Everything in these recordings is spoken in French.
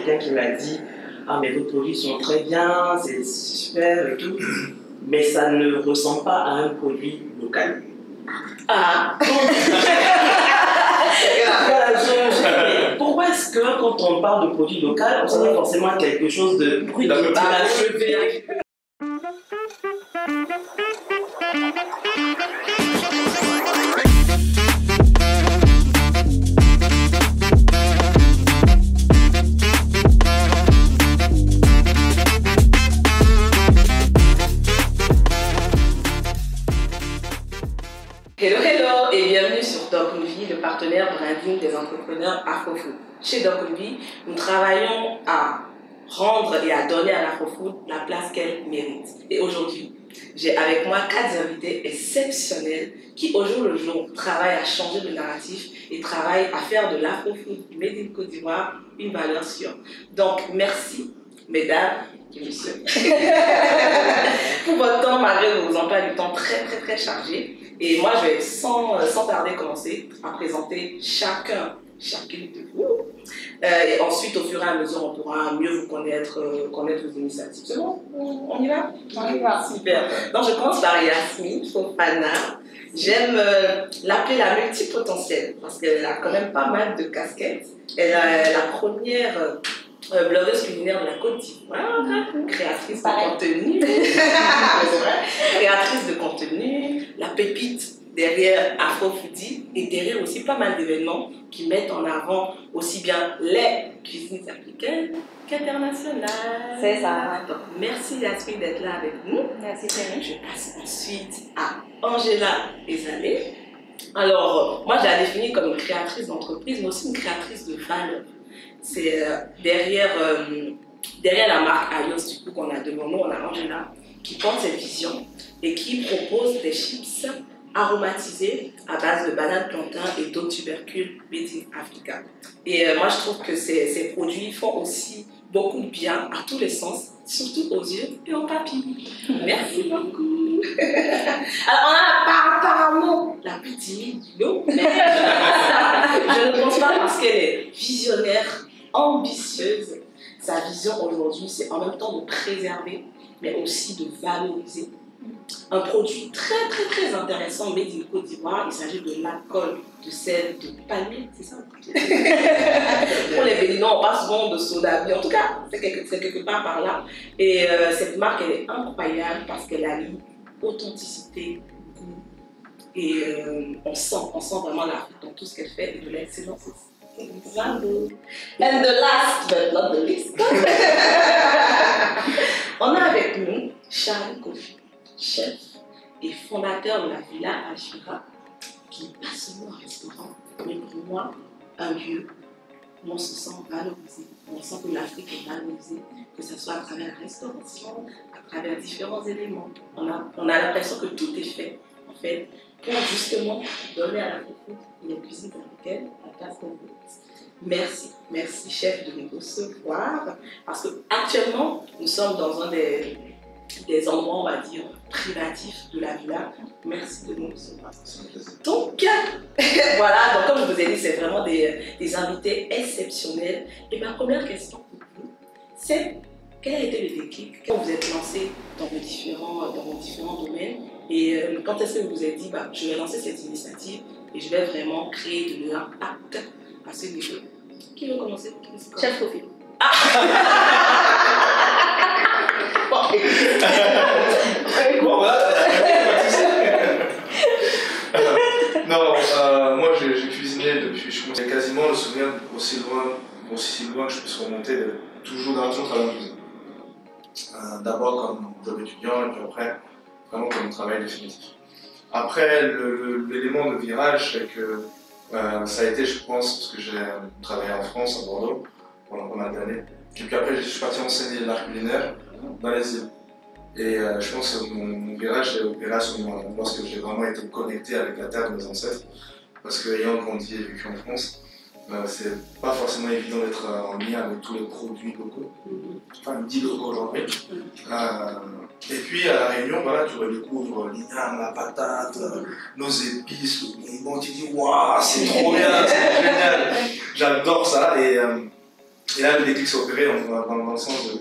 quelqu'un qui m'a dit ah, mais vos produits sont très bien, c'est super et tout, mais ça ne ressemble pas à un produit local. Ah, donc, pourquoi est-ce que quand on parle de produit local, on s'attend forcément à quelque chose de bruit, Hello, hello et bienvenue sur Doc Movie, le partenaire branding des entrepreneurs Afrofood. Chez Doc Movie, nous travaillons à rendre et à donner à l'Afrofood la place qu'elle mérite. Et aujourd'hui, j'ai avec moi 4 invités exceptionnels qui, au jour le jour, travaillent à changer le narratif et travaillent à faire de l'Afrofood Made in Côte d'Ivoire une valeur sûre. Donc, merci, mesdames et messieurs, pour votre temps malgré vos emplois du temps très chargés. Et moi, je vais sans tarder commencer à présenter chacune de vous. Et ensuite, au fur et à mesure, on pourra mieux vous connaître vos initiatives. C'est bon? On y va? On y va. Super. Donc, je commence par Yasmine Fofana. J'aime l'appeler la multipotentielle parce qu'elle a quand même pas mal de casquettes. Elle est la première blogueuse culinaire de la Côte d'Ivoire, créatrice de contenu. Créatrice de contenu, la pépite derrière Afrofoodie et derrière aussi pas mal d'événements qui mettent en avant aussi bien les cuisines africaines qu'internationales. C'est ça. Donc, merci Yasmine d'être là avec nous. Merci Thierry. Je passe ensuite à Angela Ezalé. Alors, moi, je la définis comme une créatrice d'entreprise, mais aussi une créatrice de valeur. C'est derrière la marque Ayos, du coup, qu'on a devant nous, on a Angela qui porte cette vision et qui propose des chips aromatisés à base de bananes plantain et d'autres tubercules made in Africa. Et moi, je trouve que ces produits font aussi beaucoup de bien à tous les sens, surtout aux yeux et aux papilles. Merci beaucoup. Alors, on a apparemment la plus timide du lot, mais je ne pense pas parce qu'elle est visionnaire, ambitieuse. Sa vision aujourd'hui, c'est en même temps de préserver, mais aussi de valoriser un produit très intéressant, made in Côte d'Ivoire. Il s'agit de l'alcool de sel de palmier, c'est ça? Pour les Béninois, on parle souvent de soda, mais en tout cas, c'est quelque part par là. Et cette marque, elle est incroyable parce qu'elle allie authenticité, goût, et on sent vraiment l'Afrique dans tout ce qu'elle fait et de l'excellence aussi. Bravo. And the last but not the least, on a avec nous Charlie Kofi, chef et fondateur de la Villa Ashira, qui n'est pas seulement un restaurant, mais pour moi un lieu où on se sent valorisé, où on sent que l'Afrique est valorisée, que ce soit à travers la restauration, à travers différents éléments. On a l'impression que tout est fait, en fait, pour justement donner à l'Afrique et les cuisines africaines la place qu'on veut. Merci chef de nous recevoir, parce qu'actuellement nous sommes dans un des endroits, on va dire, privatifs de la villa. Merci de nous recevoir. Donc, voilà, donc comme je vous ai dit, c'est vraiment des invités exceptionnels. Et ma première question pour vous, c'est quel a été le déclic quand vous êtes lancé dans vos différents domaines et quand est-ce que vous vous êtes dit, je vais lancer cette initiative et je vais vraiment créer de l'impact à ce niveau? Qui veut commencer? Chef Kofi. Bon, voilà. Non, moi j'ai cuisiné depuis, j'ai quasiment le souvenir aussi loin que je puisse remonter, toujours travailler en cuisine. D'abord comme job étudiant et puis après, vraiment comme travail définitif. Après, l'élément de virage, c'est que ça a été, je pense, parce que j'ai travaillé en France, à Bordeaux, pendant pas mal d'années. Et puis après, je suis parti enseigner l'art culinaire dans les îles. Et je pense que mon virage s'est opéré à ce moment-là, parce que j'ai vraiment été connecté avec la terre de mes ancêtres. Parce qu'ayant grandi et vécu en France, c'est pas forcément évident d'être en lien avec tous les produits locaux, enfin 10 locaux aujourd'hui. Et puis à La Réunion, voilà, tu redécouvres l'igname, la patate, nos épices, bon, tu dis waouh, c'est trop bien, c'est génial, j'adore ça. Et Et là, le déclic s'est opéré dans le sens de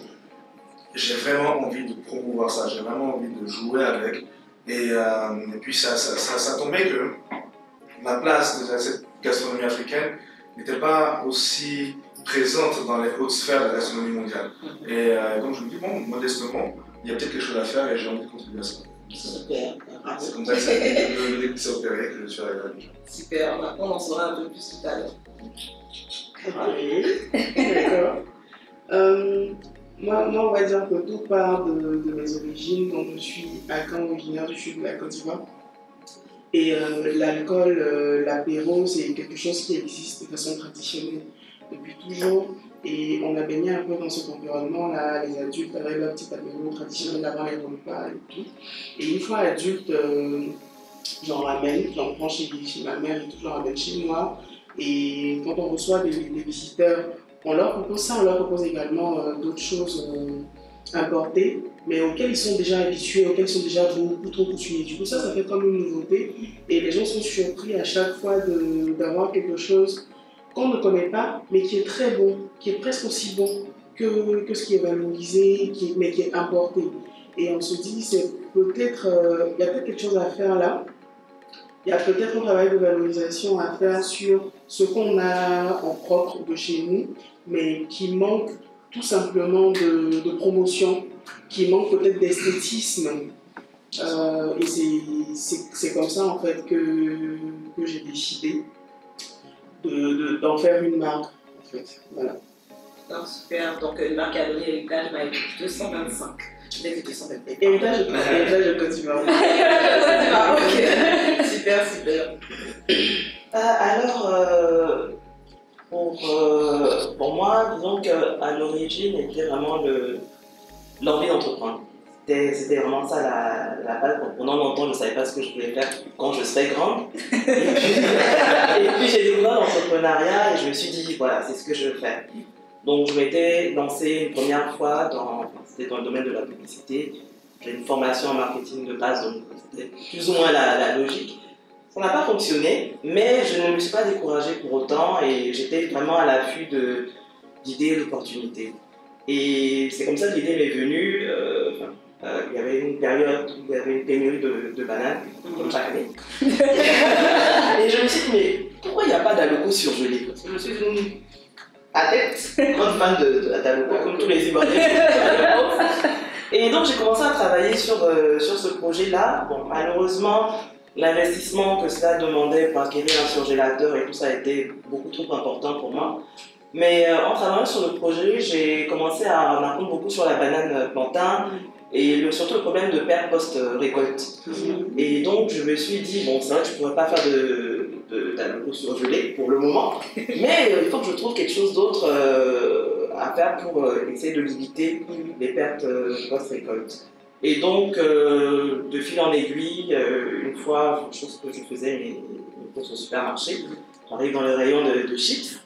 j'ai vraiment envie de promouvoir ça, j'ai vraiment envie de jouer avec. Et puis ça tombait que la place de cette gastronomie africaine n'était pas aussi présente dans les hautes sphères de la gastronomie mondiale. Et donc je me dis, bon, modestement, il y a peut-être quelque chose à faire et j'ai envie de contribuer à ça. Super. C'est comme ça que le déclic s'est opéré, que je suis arrivé à Abidjan. Super, maintenant on en saura un peu plus tout à l'heure. D'accord. Moi, on va dire que tout part de mes origines. Donc, je suis originaire du sud de la Côte d'Ivoire. Et l'alcool, l'apéro, c'est quelque chose qui existe de façon traditionnelle depuis toujours. Et on a baigné un peu dans cet environnement-là. Les adultes avaient leur petit apéro traditionnel avant les repas et tout. Et une fois adulte, j'en ramène, j'en prends chez ma mère et tout, j'en ramène chez moi. Et quand on reçoit des visiteurs, on leur propose ça, on leur propose également d'autres choses importées, mais auxquelles ils sont déjà habitués, auxquelles ils sont déjà beaucoup trop coutumiers. Du coup, ça fait comme une nouveauté. Et les gens sont surpris à chaque fois d'avoir quelque chose qu'on ne connaît pas, mais qui est très bon, qui est presque aussi bon que ce qui est valorisé, mais qui est importé. Et on se dit, c'est peut-être, il y a peut-être quelque chose à faire là. Il y a peut-être un travail de valorisation à faire sur ce qu'on a en propre de chez nous, mais qui manque tout simplement de promotion, qui manque peut-être d'esthétisme. Et c'est comme ça en fait que j'ai décidé d'en faire une marque. En fait. Voilà. Alors, super, donc une marque à donner héritage avec 225. Je l'ai fait 225. Héritage de Côte d'Ivoire. Ok, super, super. Alors, pour moi, disons qu'à l'origine, était vraiment l'envie d'entreprendre. C'était vraiment ça la base. Pendant longtemps, je ne savais pas ce que je voulais faire quand je serais grande. Et puis j'ai découvert l'entrepreneuriat et je me suis dit, voilà, c'est ce que je veux faire. Donc je m'étais lancé une première fois c'était dans le domaine de la publicité. J'ai une formation en marketing de base, donc c'était plus ou moins la logique. Ça n'a pas fonctionné, mais je ne me suis pas découragée pour autant et j'étais vraiment à l'affût d'idées, d'opportunités. Et c'est comme ça que l'idée m'est venue. Il y avait une période où il y avait une pénurie de bananes, comme chaque année. Et je me suis dit, mais pourquoi il n'y a pas d'aloco surgelé? Parce que je suis une adepte, grande fan d'aloco, comme tous les Ivoiriens. Et donc j'ai commencé à travailler sur ce projet-là. Bon, malheureusement, l'investissement que cela demandait pour acquérir un surgélateur et tout ça a été beaucoup trop important pour moi. Mais en travaillant sur le projet, j'ai commencé à en apprendre beaucoup sur la banane plantain et surtout le problème de perte post-récolte. Et donc je me suis dit, bon, c'est vrai que je ne pourrais pas faire d'aloco surgelé pour le moment, mais il faut que je trouve quelque chose d'autre à faire pour essayer de limiter les pertes post-récolte. Et donc, de fil en aiguille, une fois, chose que je faisais mes courses au supermarché, j'arrive dans le rayon de chips.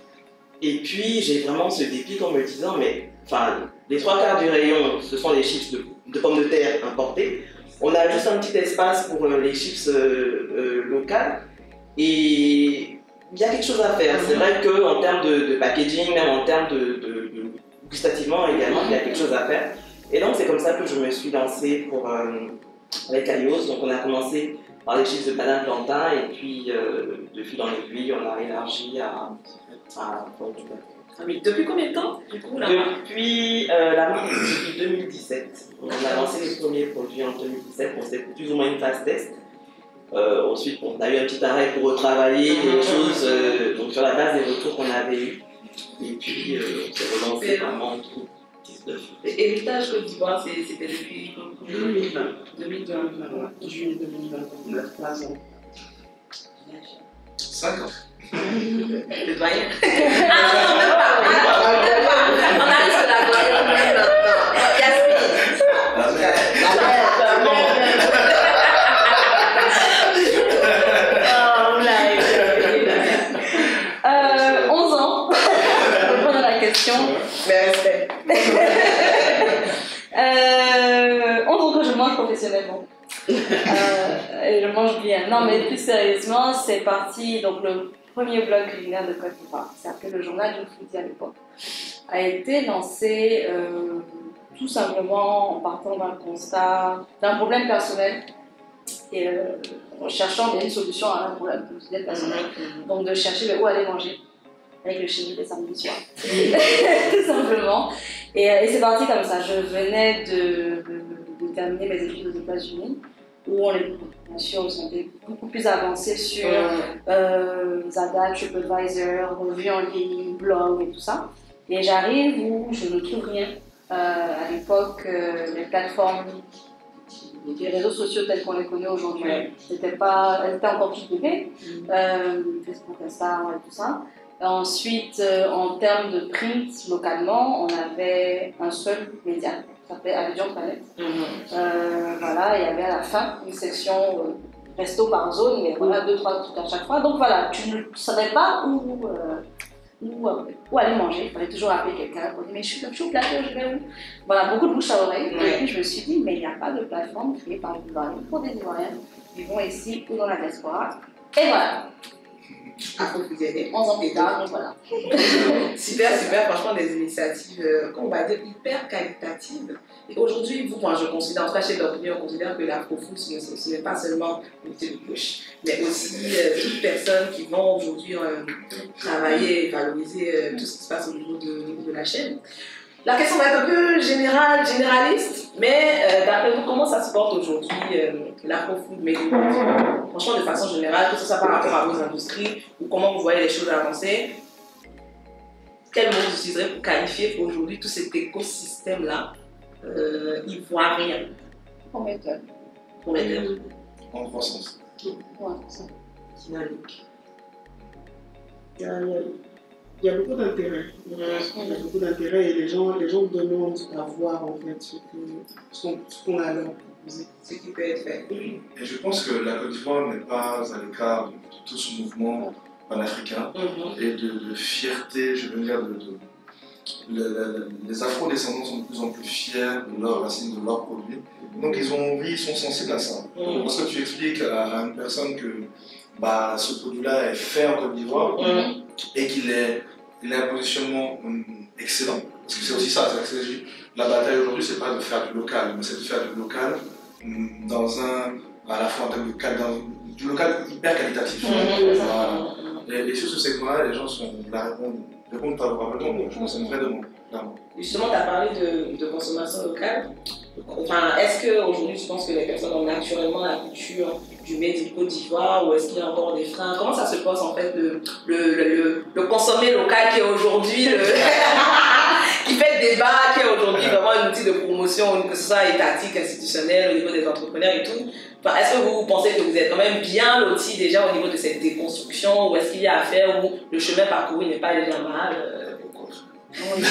Et puis j'ai vraiment ce déclic en me disant, mais enfin, les 3/4 du rayon, ce sont des chips de pommes de terre importées. On a juste un petit espace pour les chips locales. Et il y a quelque chose à faire. C'est vrai qu'en termes de packaging, même en termes de gustativement également, il y a quelque chose à faire. Et donc c'est comme ça que je me suis lancée avec Alios. Donc on a commencé par les chips de banane plantain et puis de fil en aiguille, on a élargi à Depuis combien de temps du coup, la marque? Depuis la marque depuis 2017. On a lancé les premiers produits en 2017. Bon, c'était plus ou moins une phase test. Ensuite, on a eu un petit arrêt pour retravailler les choses donc sur la base des retours qu'on avait eus. Et puis on s'est relancé vraiment en 2019. Héritage Côte d'Ivoire, c'était depuis 2020. 2020. Juillet 2020, on a 3 ans. 5 ans. Le doyen. On arrive sur la doyenne maintenant. Yasmine. 11 ans. Répondre à la question. Mais respect. 11 ans que je mange professionnellement. Et je mange bien. Non, mais plus sérieusement, c'est parti. Donc, le premier blog culinaire de Côte d'Ivoire, qui s'appelait le Journal du Foodie à l'époque, a été lancé tout simplement en partant d'un constat, d'un problème personnel et en cherchant une solution à un problème personnel. Donc de chercher où aller manger avec le chéri les samedis soirs, tout simplement. Et c'est parti comme ça. Je venais de terminer mes études aux États-Unis, où on est, bien sûr, ils sont beaucoup plus avancés sur Zagat, TripAdvisor, revues en ligne, blog et tout ça. Et j'arrive où je ne trouve rien. À l'époque, les plateformes, les réseaux sociaux tels qu'on les connaît aujourd'hui, elles étaient encore toutes bébés, Facebook, Instagram et tout ça. Ensuite, en termes de print, localement, on avait un seul média, ça s'appelait Abidjan Planète. Voilà, il y avait à la fin une section resto par zone, mais voilà, 2-3 trucs à chaque fois. Donc voilà, tu ne savais pas où aller manger. Il fallait toujours appeler quelqu'un pour dire mais je suis au plateau, je vais où? Voilà, beaucoup de bouche à oreille. Et puis je me suis dit, mais il n'y a pas de plateforme créée par les Ivoiriens pour des Ivoiriens qui vont ici ou dans la diaspora. Et voilà. Il faut vous aider. 11 ans plus tard, donc voilà. Super, franchement, des initiatives, on va dire, hyper qualitatives. Et aujourd'hui, moi, je considère, en tout cas chez l'opinion, on considère que l'afro-food, ce n'est pas seulement le thé de gauche, mais aussi toutes personnes qui vont aujourd'hui travailler et valoriser tout ce qui se passe au niveau de la chaîne. La question va être un peu généraliste, mais d'après vous, comment ça se porte aujourd'hui l'afro-food made in Côte d'Ivoire? Franchement, de façon générale, que ce soit par rapport à vos industries ou comment vous voyez les choses avancer, quel mot vous utiliserez pour qualifier aujourd'hui tout cet écosystème-là ivoirien? Prometteur. En croissance. Ouais, c'est ça. Dynamique. Il y a beaucoup d'intérêt. Il y a beaucoup d'intérêt et les gens demandent à voir en fait ce qu'on a à leur proposer. Ce qui peut être fait. Et je pense que la Côte d'Ivoire n'est pas à l'écart de tout ce mouvement panafricain et de fierté, je veux dire, les afro-descendants sont de plus en plus fiers de leurs racines, de leurs produits. Donc ils ont envie, ils sont sensibles à ça. Lorsque tu expliques à une personne que ce produit-là est fait en Côte d'Ivoire et qu'il a un positionnement excellent, parce que c'est aussi ça, la bataille aujourd'hui, c'est pas de faire du local, mais c'est de faire du local à la fois en termes de du local hyper qualitatif. Voilà. Et sur ce segment-là, les gens répondent favorablement. Je pense que c'est une vraie demande. Justement, tu as parlé de consommation locale. Enfin, est-ce qu'aujourd'hui, tu penses que les personnes ont naturellement la culture du made in Côte d'Ivoire ou est-ce qu'il y a encore des freins? Comment ça se passe en fait, le consommer local qui est aujourd'hui qui fait débat, qui est aujourd'hui vraiment un outil de promotion, que ce soit étatique, institutionnel, au niveau des entrepreneurs et tout? Enfin, est-ce que vous pensez que vous êtes quand même bien loti déjà au niveau de cette déconstruction ou est-ce qu'il y a à faire où le chemin parcouru n'est pas déjà mal? Oui.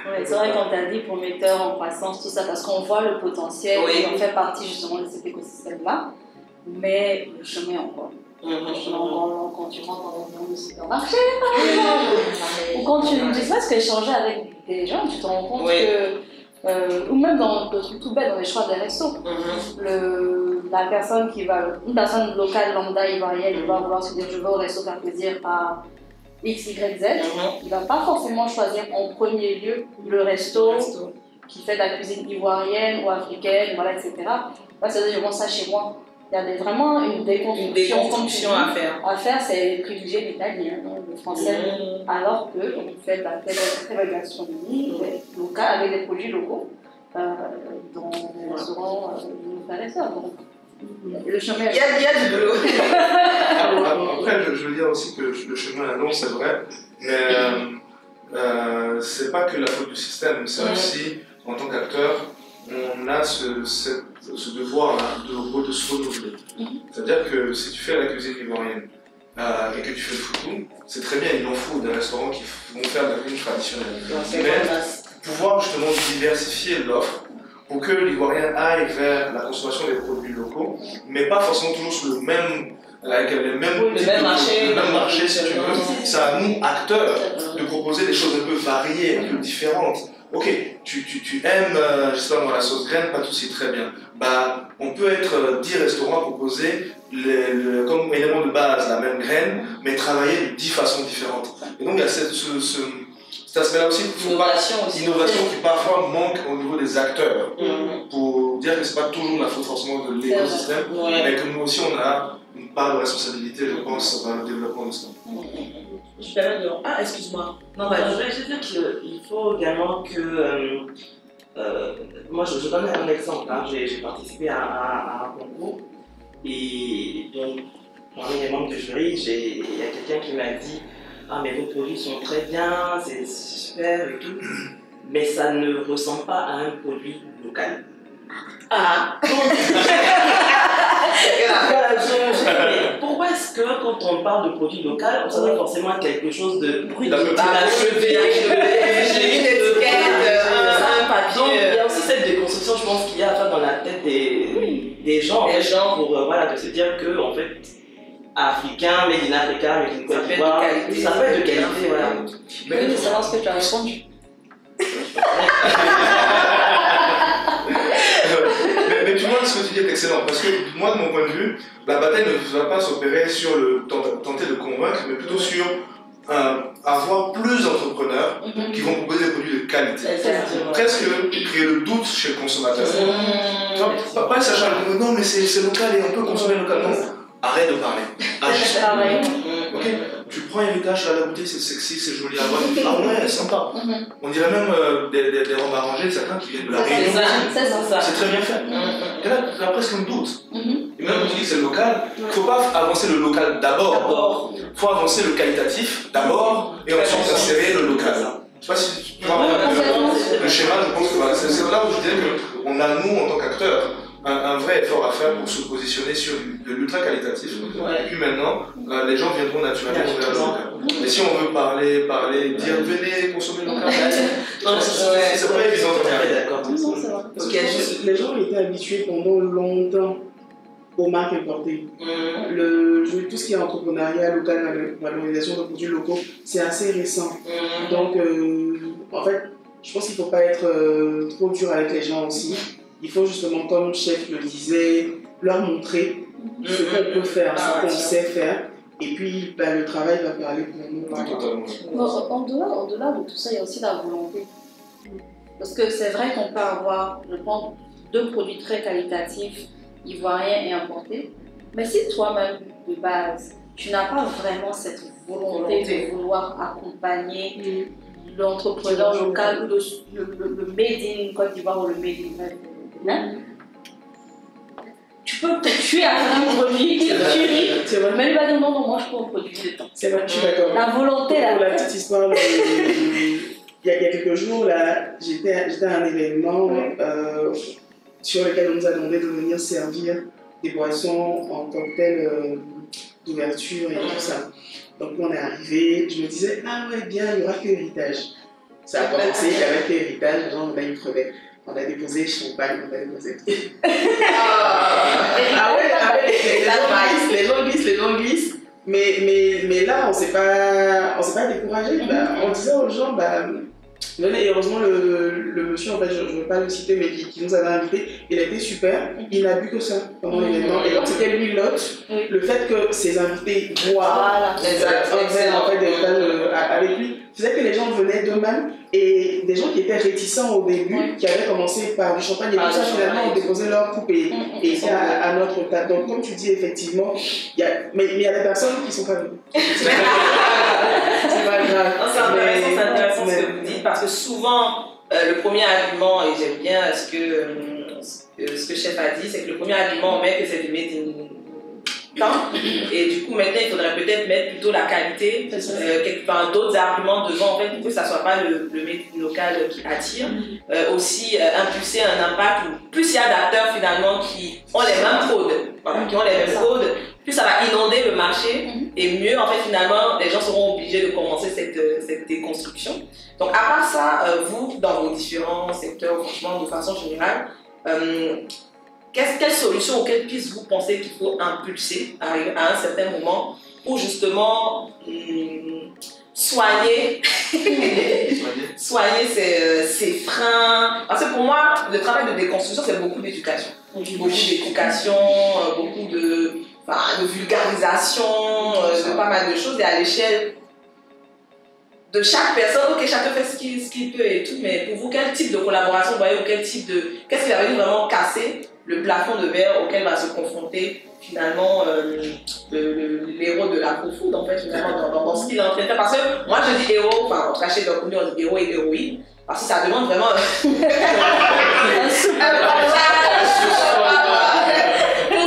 Ouais, c'est vrai qu'on t'a dit prometteur en croissance, tout ça, parce qu'on voit le potentiel et on fait partie justement de cet écosystème-là, mais le chemin est encore. Le chemin est encore long quand tu rentres dans le supermarché, ou quand tu ne sais pas ce que échanger avec des gens, tu te rends compte que, ou même dans le truc tout bête, dans les choix des restos, une personne locale, lambda, ivoirienne, il va vouloir se dire je vais au resto faire plaisir à X, Y, Z, il ne va pas forcément choisir en premier lieu le resto qui fait de la cuisine ivoirienne ou africaine, voilà, etc. Là, c'est-à-dire, je mange ça chez moi. Il y a vraiment une déconstruction à faire, c'est privilégier l'italien, le français, alors qu'on fait de la très belle gastronomie locale avec des produits locaux dans les restaurants de frères et sœurs. Le chemin, il y a du boulot. Après, je veux dire aussi que le chemin est long, c'est vrai, mais c'est pas que la faute du système, c'est aussi, en tant qu'acteur, on a ce devoir-là de se renouveler. C'est-à-dire que si tu fais la cuisine ivoirienne et que tu fais le food, c'est très bien, il en faut des restaurants qui vont faire de la cuisine traditionnelle. Mais pouvoir justement diversifier l'offre, pour que l'Ivoirien aille vers la consommation des produits locaux, mais pas forcément toujours sur le même marché, si tu veux. C'est à nous, acteurs, de proposer des choses un peu variées, un peu différentes. Ok, tu aimes, je sais pas moi, la sauce graine, pas tout si très bien. On peut être 10 restaurants à proposer comme élément de base la même graine, mais travailler de 10 façons différentes. Et donc il y a cet aspect-là aussi, innovation qui parfois manque au niveau des acteurs, pour dire que ce n'est pas toujours la faute forcément de l'écosystème, mais que nous aussi on a une part de responsabilité, je pense, dans le développement de ça. Je permets de... Ah, excuse-moi. Non, je voulais juste dire qu'il faut également que... moi, je donne un exemple. Hein. J'ai participé à un concours et donc, parmi les membres du jury, il y a quelqu'un qui m'a dit « Ah, mais vos produits sont très bien, c'est super et tout, mais ça ne ressemble pas à un produit local. » Ah. Mais pourquoi est-ce que quand on parle de produit local, on s'attend forcément à quelque chose de achevé, une étiquette, un papier. Donc il y a aussi cette déconstruction, je pense, qu'il y a à faire dans la tête des gens, pour de se dire que en fait, africain, made in Africa, made in Côte d'Ivoire, ça peut être de qualité, voilà. Oui, c'est savoir ce que tu as répondu. Mais tu vois, ce que tu dis est excellent, parce que moi, de mon point de vue, la bataille ne va pas s'opérer sur tenter de convaincre, mais plutôt sur avoir plus d'entrepreneurs qui vont proposer des produits de qualité. Presque créer le doute chez le consommateur. Pas sachant que non, mais c'est local et on peut consommer localement. Arrête de parler. Agis. Okay. Tu prends un Lucas, la bouteille, c'est sexy, c'est joli à voir. Ah ouais, sympa. On dirait même des robes arrangées, certains qui viennent de la Réunion. C'est très bien fait. Et là, tu as presque un doute. Et même quand tu dis que c'est local, il ne faut pas avancer le local d'abord. Il faut avancer le qualitatif d'abord et ensuite insérer le local. Je ne sais pas si tu vois le schéma, je pense que c'est là où je dirais qu'on a, nous, en tant qu'acteurs, un vrai effort à faire pour se positionner sur de l'ultra qualitatif. Et puis maintenant, les gens viendront naturellement vers le local. Mais si on veut parler, dire venez consommer local, c'est pas évident de faire. D'accord. Les gens étaient habitués pendant longtemps aux marques importées. Tout ce qui est entrepreneuriat local, la valorisation de produits locaux, c'est assez récent. Donc, en fait, je pense qu'il ne faut pas être trop dur avec les gens aussi. Il faut justement, comme le chef le disait, leur montrer ce qu'on peut faire, ce qu'on sait faire. Et puis, le travail va parler pour nous. Au-delà de tout ça, il y a aussi la volonté. Parce que c'est vrai qu'on peut avoir, je pense, 2 produits très qualitatifs, ivoiriens et importés. Mais si toi-même, de base, tu n'as pas vraiment cette volonté de vouloir accompagner l'entrepreneur local ou le made in Côte d'Ivoire ou le made in tu peux peut-être tuer à un produit, mais il va dire non, moi je peux en produire de temps. C'est vrai, je suis d'accord. La volonté là. Pour la petite histoire, il y a quelques jours, là, j'étais à un événement sur lequel on nous a demandé de venir servir des boissons en cocktail d'ouverture et tout ça. Donc on est arrivé, je me disais, ah ouais, bien, il n'y aura que héritage. Ça a commencé, il n'y avait que héritage, les gens, là, ils prenaient. On a déposé champagne, on a déposé. Les gens glissent. Mais là, on ne s'est pas découragé. On disait aux gens, venez, heureusement, le monsieur, en fait, je ne veux pas le citer, mais qui nous avait invités, il a été super. Il n'a bu que ça pendant l'événement. Et donc, c'était lui l'hôte. Le fait que ses invités boivent avec lui faisait que les gens venaient d'eux-mêmes. Et des gens qui étaient réticents au début, qui avaient commencé par du champagne et tout ça, finalement, ont déposé leur coupe et à notre table. Donc, comme tu dis, effectivement, il y a des personnes qui ne sont pas venues. C'est pas grave. C'est intéressant ce que vous dites, parce que souvent, le premier argument, et j'aime bien ce que Chef a dit, c'est que le premier argument, on met que c'est du made in temps. Et du coup, maintenant, il faudrait peut-être mettre plutôt la qualité, d'autres arguments devant, en fait, pour que ça ne soit pas le made in local qui attire. Aussi, impulser un impact où plus il y a d'acteurs finalement qui ont les mêmes codes, plus ça va inonder le marché et mieux, en fait, finalement, les gens seront obligés de commencer cette déconstruction. Donc, à part ça, vous, dans vos différents secteurs, franchement, de façon générale, quelle solution ou quelle piste vous pensez qu'il faut impulser à un certain moment pour justement soigner ces freins? Parce que pour moi, le travail de déconstruction, c'est beaucoup d'éducation. Beaucoup d'éducation, beaucoup de vulgarisation, de pas mal de choses, et à l'échelle de chaque personne, ok, chacun fait ce qu'il peut et tout, mais pour vous, quel type de collaboration, vous voyez, ou qu'est-ce qui va venir vraiment casser le plafond de verre auquel va se confronter finalement l'héros de l'afro-food, en fait, finalement, dans ce qu'il est en train de faire. Parce que moi, je dis héros, enfin, en tout cas, chez Dokouni, on dit héros et héroïne, parce que ça demande vraiment pour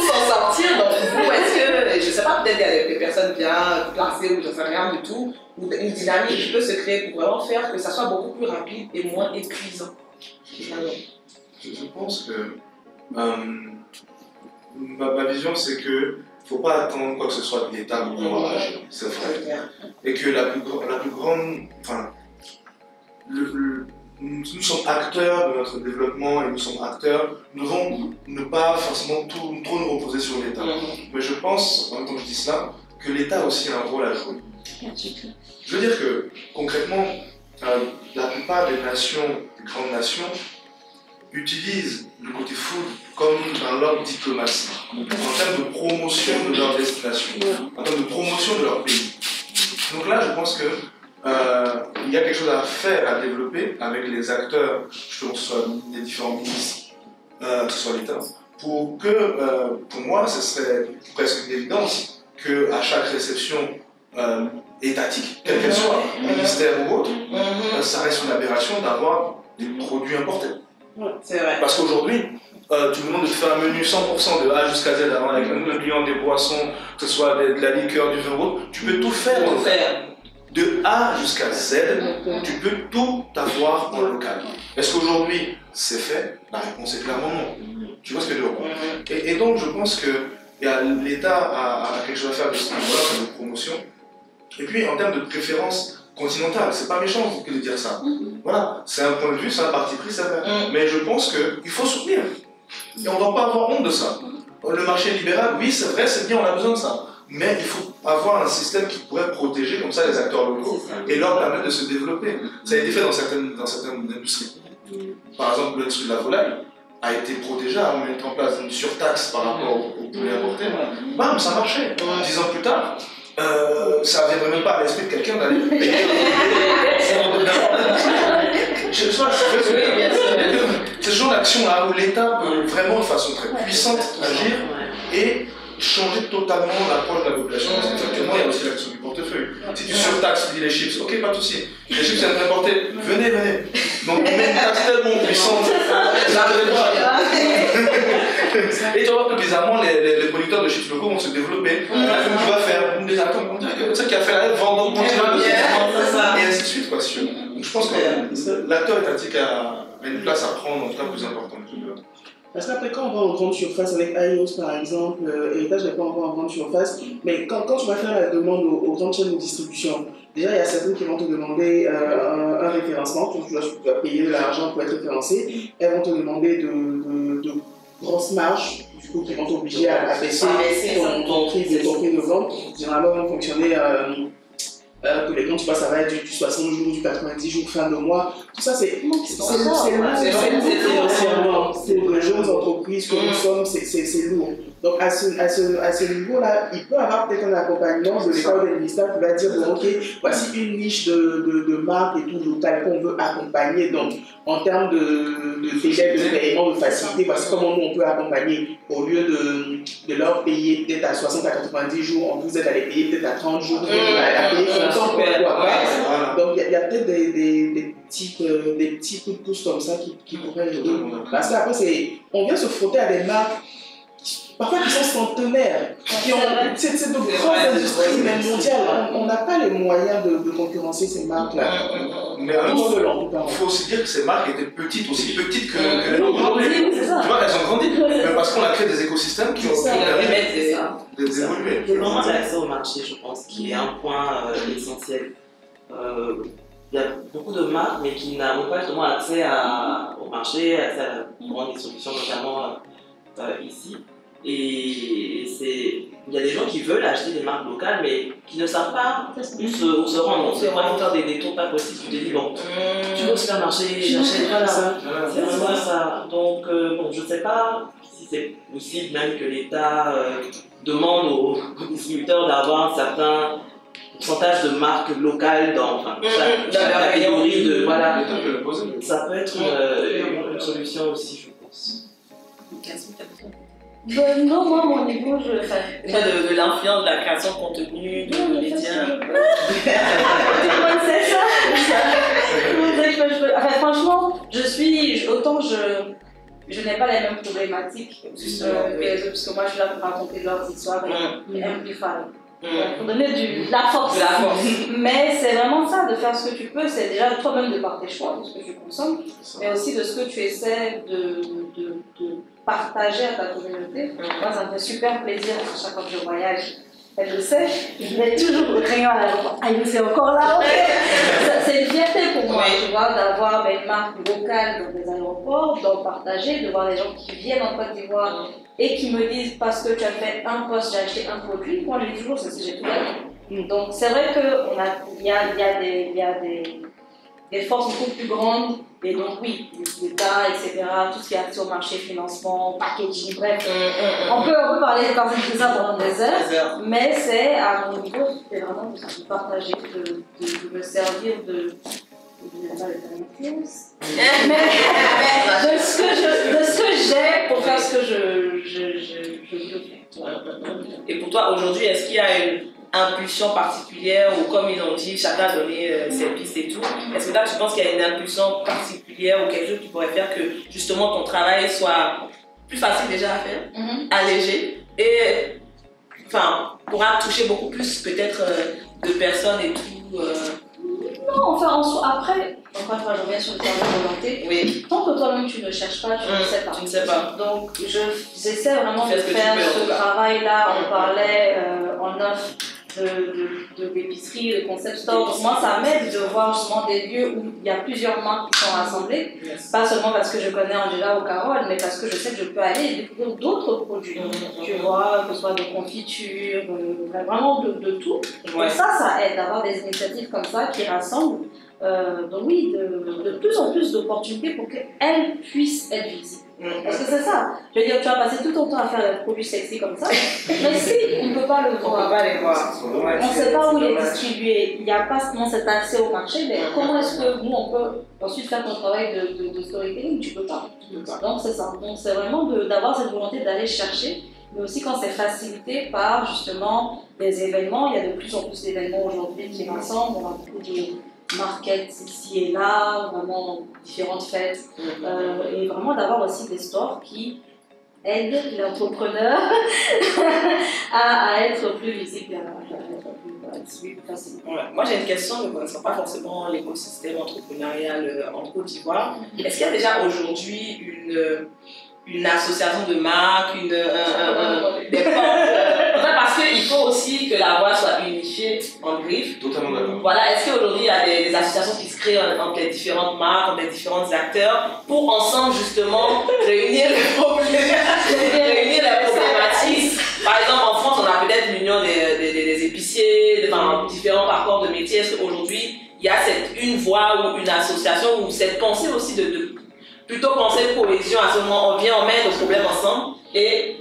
s'en sortir. Donc, vous, est-ce que, je sais pas, peut-être il y a des personnes bien placées ou je sais rien du tout, ou une dynamique qui peut se créer pour vraiment faire que ça soit beaucoup plus rapide et moins épuisant. Je pense que ma vision, c'est que il ne faut pas attendre quoi que ce soit de l'État pour pouvoir agir, c'est vrai. Et que la plus grande. Enfin, nous sommes acteurs de notre développement et nous sommes acteurs. Nous devons ne pas forcément trop nous reposer sur l'État. Mais je pense, en même temps que je dis cela, que l'État a aussi un rôle à jouer. Je veux dire que, concrètement, la plupart des nations, des grandes nations, utilisent le côté food comme dans leur diplomatie, en termes de promotion de leur destination, en termes de promotion de leur pays. Donc là, je pense que il y a quelque chose à faire, à développer avec les acteurs, justement, que ce soit les différents ministres, que ce soit l'État, pour que, pour moi, ce serait presque une évidence qu'à chaque réception étatique, quelle qu'elle soit, ministère ou autre, ça reste une aberration d'avoir des produits importés. C'est vrai. Parce qu'aujourd'hui, tu me demandes de te faire un menu 100% de A jusqu'à Z, avec un client, des boissons, que ce soit de la liqueur, du vin ou autre, tu peux tout faire. De A jusqu'à Z, tu peux tout avoir en local. Est-ce qu'aujourd'hui, c'est fait? La réponse est clairement non. Tu vois ce que je veux dire? Et donc, je pense que l'État a quelque chose à faire de ce niveau-là, de promotion. Et puis, en termes de préférence continentale, c'est pas méchant que de dire ça. Voilà, c'est un point de vue, c'est un parti pris, c'est vrai. Mais je pense qu'il faut soutenir. Et on ne doit pas avoir honte de ça. Le marché libéral, oui, c'est vrai, c'est bien, on a besoin de ça. Mais il faut avoir un système qui pourrait protéger comme ça les acteurs locaux et leur permettre de se développer. Ça a été fait dans certaines industries. Par exemple, l'industrie de la volaille a été protégée à mettre en place une surtaxe par rapport aux poulets importés. Bam, ça marchait. 10 ans plus tard, ça ne viendrait même pas à l'esprit de quelqu'un d'aller payer. Je sais pas, c'est ce genre d'action-là où l'État peut vraiment de façon très puissante agir et changer totalement l'approche de la population. Parce qu'effectivement, il y a aussi l'action du portefeuille. Si tu surtaxes, tu dis les chips, ok, pas de souci. Les chips, c'est importé, venez. Donc, on met une taxe tellement puissante, et tu vas voir que bizarrement, les producteurs de chips locaux vont se développer. Qu'est-ce qu'il va faire? On dirait que c'est ça qui a fait la lettre, vendre au continent, et ainsi de suite. Quoi, si donc, je pense que l'acteur étatique a une place à prendre, en tout cas plus importante. Parce qu'après, quand on va en grande surface avec Aios par exemple, Héritage n'est pas encore en grande surface, mais quand tu vas faire la demande aux grandes chaînes de distribution, déjà il y a certaines qui vont te demander un référencement, tu dois payer de l'argent pour être référencé, elles vont te demander de grosses marges, du coup qui vont t'obliger à baisser ton prix de vente. Généralement, vont fonctionner que les comptes, ça va être du 60 jours, du 90 jours, fin de mois. Tout ça, c'est financièrement. Pour les jeunes entreprises que nous sommes, c'est lourd. Donc, à ce niveau-là, il peut y avoir peut-être un accompagnement de l'école des ministères qui va dire bon, ok, voici une niche de marques et tout locales qu'on veut accompagner. Donc, en termes de délai de paiement, de facilité, voici comment nous on peut accompagner. Au lieu de leur payer peut-être à 60 à 90 jours, on vous aide à les payer peut-être à 30 jours, à payer longtemps pour quoi. Donc, il y a peut-être des petits coups de pouce comme ça qui pourraient aider. Parce qu'après, on vient se frotter à des marques parfois qui sont centenaires, qui ont c'est de grandes industries mondiales. On n'a pas les moyens de concurrencer ces marques-là. Mais il faut aussi dire que ces marques étaient petites, aussi petites que les autres. Tu vois, elles ont grandi, mais parce qu'on a créé des écosystèmes qui ont permis d'évoluer. C'est vraiment l'accès au marché, je pense, qui est un point essentiel. Il y a beaucoup de marques, mais qui n'ont pas justement accès au marché, accès à la grande distribution, notamment ici. Et il y a des gens qui veulent acheter des marques locales, mais qui ne savent pas où se rendre. On sait vraiment faire des détours pas possibles. Tu te dis, bon, tu vas au supermarché, j'achète pas là. C'est vraiment ça. Donc, bon, je ne sais pas si si c'est possible même que l'État demande aux distributeurs d'avoir un certain pourcentage de marques locales dans chaque catégorie de. Voilà. Ça peut être une solution aussi, je pense. Non, moi, mon niveau, de l'influence, de la création de contenu, de médias. C'est ça. Enfin, franchement, autant je n'ai pas les mêmes problématiques que les autres, parce que moi, je suis là pour raconter leurs histoires et amplifier. Pour donner de la force. Mais c'est vraiment ça, de faire ce que tu peux. C'est déjà toi-même de par tes choix, de ce que tu consommes, mais aussi de ce que tu essaies de partager à ta communauté. Moi, ça me fait super plaisir à chaque fois que je voyage. Elle le sait, je vais toujours rien à l'aéroport. Ah, c'est encore là, ok. C'est une fierté pour moi, tu vois, d'avoir une marque locale dans des aéroports, d'en partager, de voir des gens qui viennent en Côte d'Ivoire et qui me disent parce que tu as fait un post, j'ai acheté un produit. Moi, je dis toujours, c'est ce que j'ai tout gagné. Donc, c'est vrai qu'il y a des forces beaucoup plus grandes. Et donc, oui, l'État, etc., tout ce qui est accès au marché, financement, packaging, bref. On peut parler de ça pendant des heures, mais c'est à mon niveau, c'est vraiment de partager, de me servir de ce que j'ai pour faire ce que je veux faire. Et pour toi, aujourd'hui, est-ce qu'il y a une impulsion particulière ou comme ils ont dit, chacun a donné ses pistes et tout, est-ce que là tu penses qu'il y a une impulsion particulière ou quelque chose qui pourrait faire que justement ton travail soit plus facile déjà à faire, allégé et pourra toucher beaucoup plus peut-être de personnes et tout Non, enfin après, encore une fois, je reviens sur le terme de volonté. Oui. Tant que toi-même tu ne cherches pas, tu ne sais pas. Tu ne sais pas. Donc j'essaie vraiment de faire ce travail-là. On parlait en offre de l'épicerie, de concept store. Donc, moi, ça m'aide de voir justement des lieux où il y a plusieurs marques qui sont rassemblées. Pas seulement parce que je connais Angela ou Carole, mais parce que je sais que je peux aller découvrir d'autres produits. Tu vois, que ce soit des confitures, vraiment de tout. Donc ça aide d'avoir des initiatives comme ça qui rassemblent. Donc oui, de plus en plus d'opportunités pour qu'elles puissent être visibles. Parce que c'est ça. Je veux dire, tu vas passer tout ton temps à faire des produits sexy comme ça, mais si on ne peut pas le voir, on ne sait pas où les distribuer, il n'y a pas seulement cet accès au marché, mais comment est-ce que nous on peut ensuite faire ton travail de storytelling? Tu ne peux pas. Donc c'est ça. Donc c'est vraiment d'avoir cette volonté d'aller chercher, mais aussi quand c'est facilité par justement des événements. Il y a de plus en plus d'événements aujourd'hui qui rassemblent. On a beaucoup de market ici et là, vraiment différentes fêtes, et vraiment d'avoir aussi des stores qui aident l'entrepreneur à être plus visible, à être plus facilement. Moi j'ai une question, ne connaissant pas forcément l'écosystème entrepreneurial en Côte d'Ivoire. Est-ce qu'il y a déjà aujourd'hui une association de marques, des portes, parce qu'il faut aussi que la voix soit unifiée en griffe. Totalement d'accord. Voilà, est-ce qu'aujourd'hui il y a des associations qui se créent entre les différentes marques, entre les différents acteurs, pour ensemble justement réunir les problématiques. Par exemple en France on a peut-être l'union des épiciers, différents parcours de métiers. Est-ce qu'aujourd'hui il y a une voix ou une association ou cette pensée aussi de plutôt penser cohésion à ce moment, on vient, on met nos problèmes ensemble et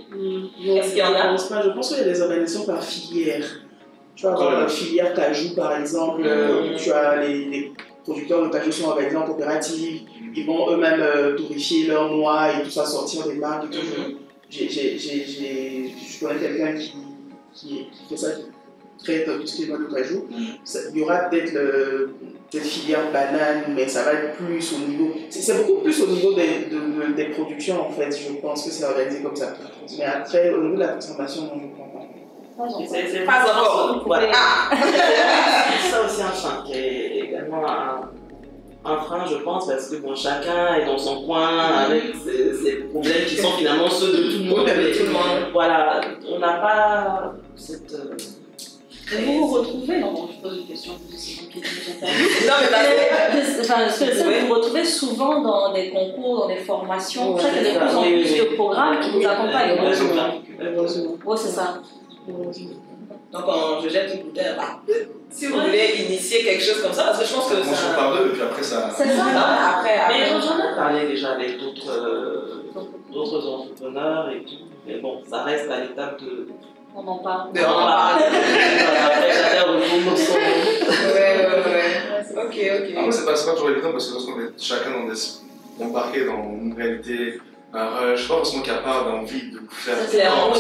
est-ce qu'il y en a? Je pense qu'il y a des organisations par filière. Tu vas avoir une filière cajou par exemple, où tu as les producteurs de cajou sont organisés en coopérative, ils vont eux-mêmes torréfier leurs noix et tout ça, sortir des marques et tout. Je connais quelqu'un qui fait ça, qui crée tout ce qui est noix de cajou. Il y aura peut-être cette filière banane, mais ça va être plus au niveau. C'est beaucoup plus au niveau des productions en fait, je pense que c'est organisé comme ça. Mais après, au niveau de la consommation, non, je ne comprends pas. C'est pas encore. Voilà. C'est ça aussi un frein qui est également un frein, je pense, parce que bon, chacun est dans son coin avec ses problèmes qui sont finalement ceux de tout le monde. Voilà, on n'a pas cette. Vous vous retrouvez, non, je pose une question, c'est compliqué. Non, mais vous vous retrouvez souvent dans des concours, dans des formations. Il y a de plus en plus de programmes qui vous accompagnent. Oui, c'est ça. Donc, quand je jette une bouteille, si vous voulez initier quelque chose comme ça, parce que je pense que On s'en parle d'eux, et puis après ça. C'est ça, après. Mais j'en ai parlé déjà avec d'autres entrepreneurs et tout. Mais bon, ça reste à l'étape de. On en parle. on en parle. Après, chacun retrouve son. Ok. Après, c'est pas toujours évident parce que lorsqu'on est chacun embarqué dans une réalité, un rush, je sais pas forcément qu'il n'y a pas d'envie de faire Ça, c'est la honte,